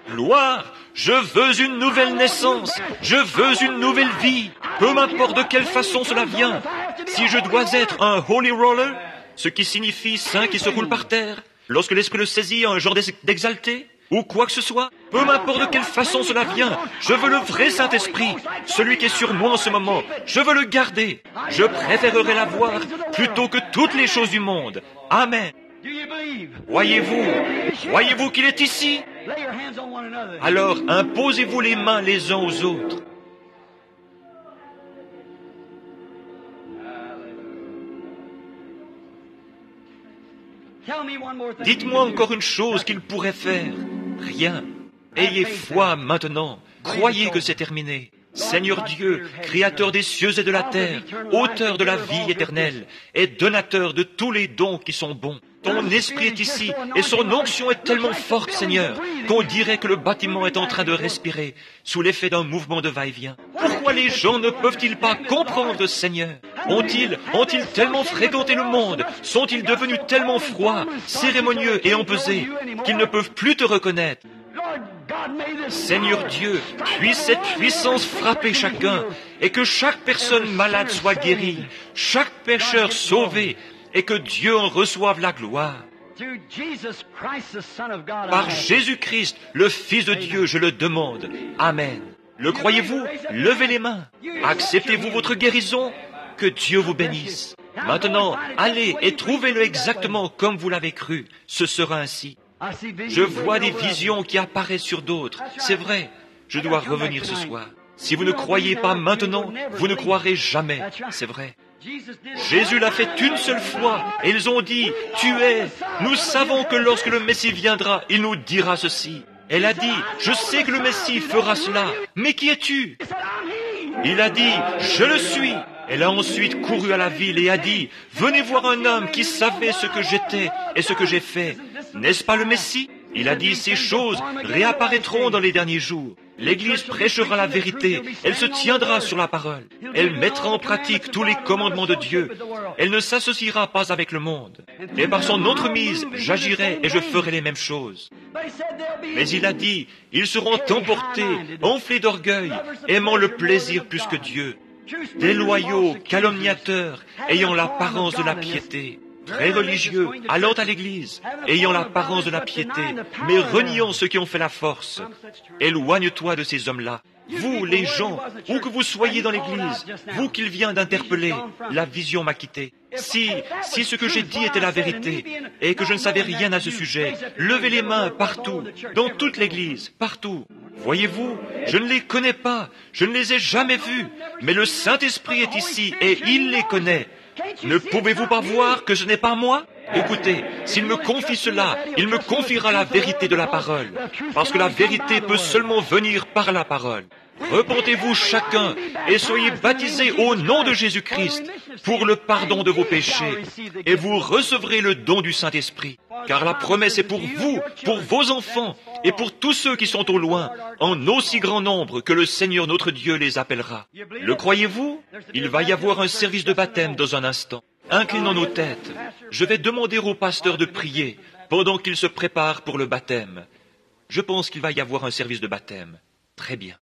Speaker 1: Gloire! Je veux une nouvelle naissance. Je veux une nouvelle vie. Peu m'importe de quelle façon cela vient. Si je dois être un holy roller, ce qui signifie saint qui se roule par terre, lorsque l'esprit le saisit, un genre d'exalté, ou quoi que ce soit, peu m'importe de quelle façon cela vient, je veux le vrai Saint-Esprit, celui qui est sur moi en ce moment, je veux le garder. Je préférerais l'avoir plutôt que toutes les choses du monde. Amen. Croyez-vous qu'il est ici? Alors imposez-vous les mains les uns aux autres. Dites-moi encore une chose qu'il pourrait faire. Rien. Ayez foi maintenant. Croyez que c'est terminé. Seigneur Dieu, Créateur des cieux et de la terre, auteur de la vie éternelle, et donateur de tous les dons qui sont bons. Ton esprit est ici, et son onction est tellement forte, Seigneur, qu'on dirait que le bâtiment est en train de respirer, sous l'effet d'un mouvement de va-et-vient. Pourquoi les gens ne peuvent-ils pas comprendre, Seigneur? Ont-ils tellement fréquenté le monde? Sont-ils devenus tellement froids, cérémonieux et empesés, qu'ils ne peuvent plus te reconnaître? Seigneur Dieu, puisse cette puissance frapper chacun, et que chaque personne malade soit guérie, chaque pécheur sauvé, et que Dieu en reçoive la gloire. Par Jésus-Christ, le Fils de Dieu, je le demande. Amen. Le croyez-vous? Levez les mains. Acceptez-vous votre guérison? Que Dieu vous bénisse. Maintenant, allez et trouvez-le exactement comme vous l'avez cru. Ce sera ainsi. Je vois des visions qui apparaissent sur d'autres. C'est vrai, je dois revenir ce soir. Si vous ne croyez pas maintenant, vous ne croirez jamais. C'est vrai. Jésus l'a fait une seule fois, et ils ont dit, « Tu es ». Nous savons que lorsque le Messie viendra, il nous dira ceci. Elle a dit, « Je sais que le Messie fera cela, mais qui es-tu » Il a dit, « Je le suis ». Elle a ensuite couru à la ville et a dit, « Venez voir un homme qui savait ce que j'étais et ce que j'ai fait. N'est-ce pas le Messie ?» Il a dit, « Ces choses réapparaîtront dans les derniers jours. L'Église prêchera la vérité, elle se tiendra sur la parole. Elle mettra en pratique tous les commandements de Dieu. Elle ne s'associera pas avec le monde. Et par son entremise, j'agirai et je ferai les mêmes choses. » Mais il a dit, « Ils seront emportés, enflés d'orgueil, aimant le plaisir plus que Dieu. Déloyaux, calomniateurs, ayant l'apparence de la piété. Très religieux, allant à l'église, ayant l'apparence de la piété, mais reniant ceux qui ont fait la force. Éloigne-toi de ces hommes-là. Vous, les gens, où que vous soyez dans l'église, vous qu'il vient d'interpeller, la vision m'a quitté. Si ce que j'ai dit était la vérité, et que je ne savais rien à ce sujet, levez les mains partout, dans toute l'église, partout. Voyez-vous, je ne les connais pas, je ne les ai jamais vus, mais le Saint-Esprit est ici et il les connaît. Ne pouvez-vous pas voir que ce n'est pas moi? Écoutez, s'il me confie cela, il me confiera la vérité de la parole, parce que la vérité peut seulement venir par la parole. Repentez-vous chacun et soyez baptisés au nom de Jésus-Christ pour le pardon de vos péchés, et vous recevrez le don du Saint-Esprit, car la promesse est pour vous, pour vos enfants, et pour tous ceux qui sont au loin, en aussi grand nombre que le Seigneur notre Dieu les appellera. Le croyez-vous? Il va y avoir un service de baptême dans un instant. Inclinons nos têtes. Je vais demander au pasteur de prier pendant qu'il se prépare pour le baptême. Je pense qu'il va y avoir un service de baptême. Très bien.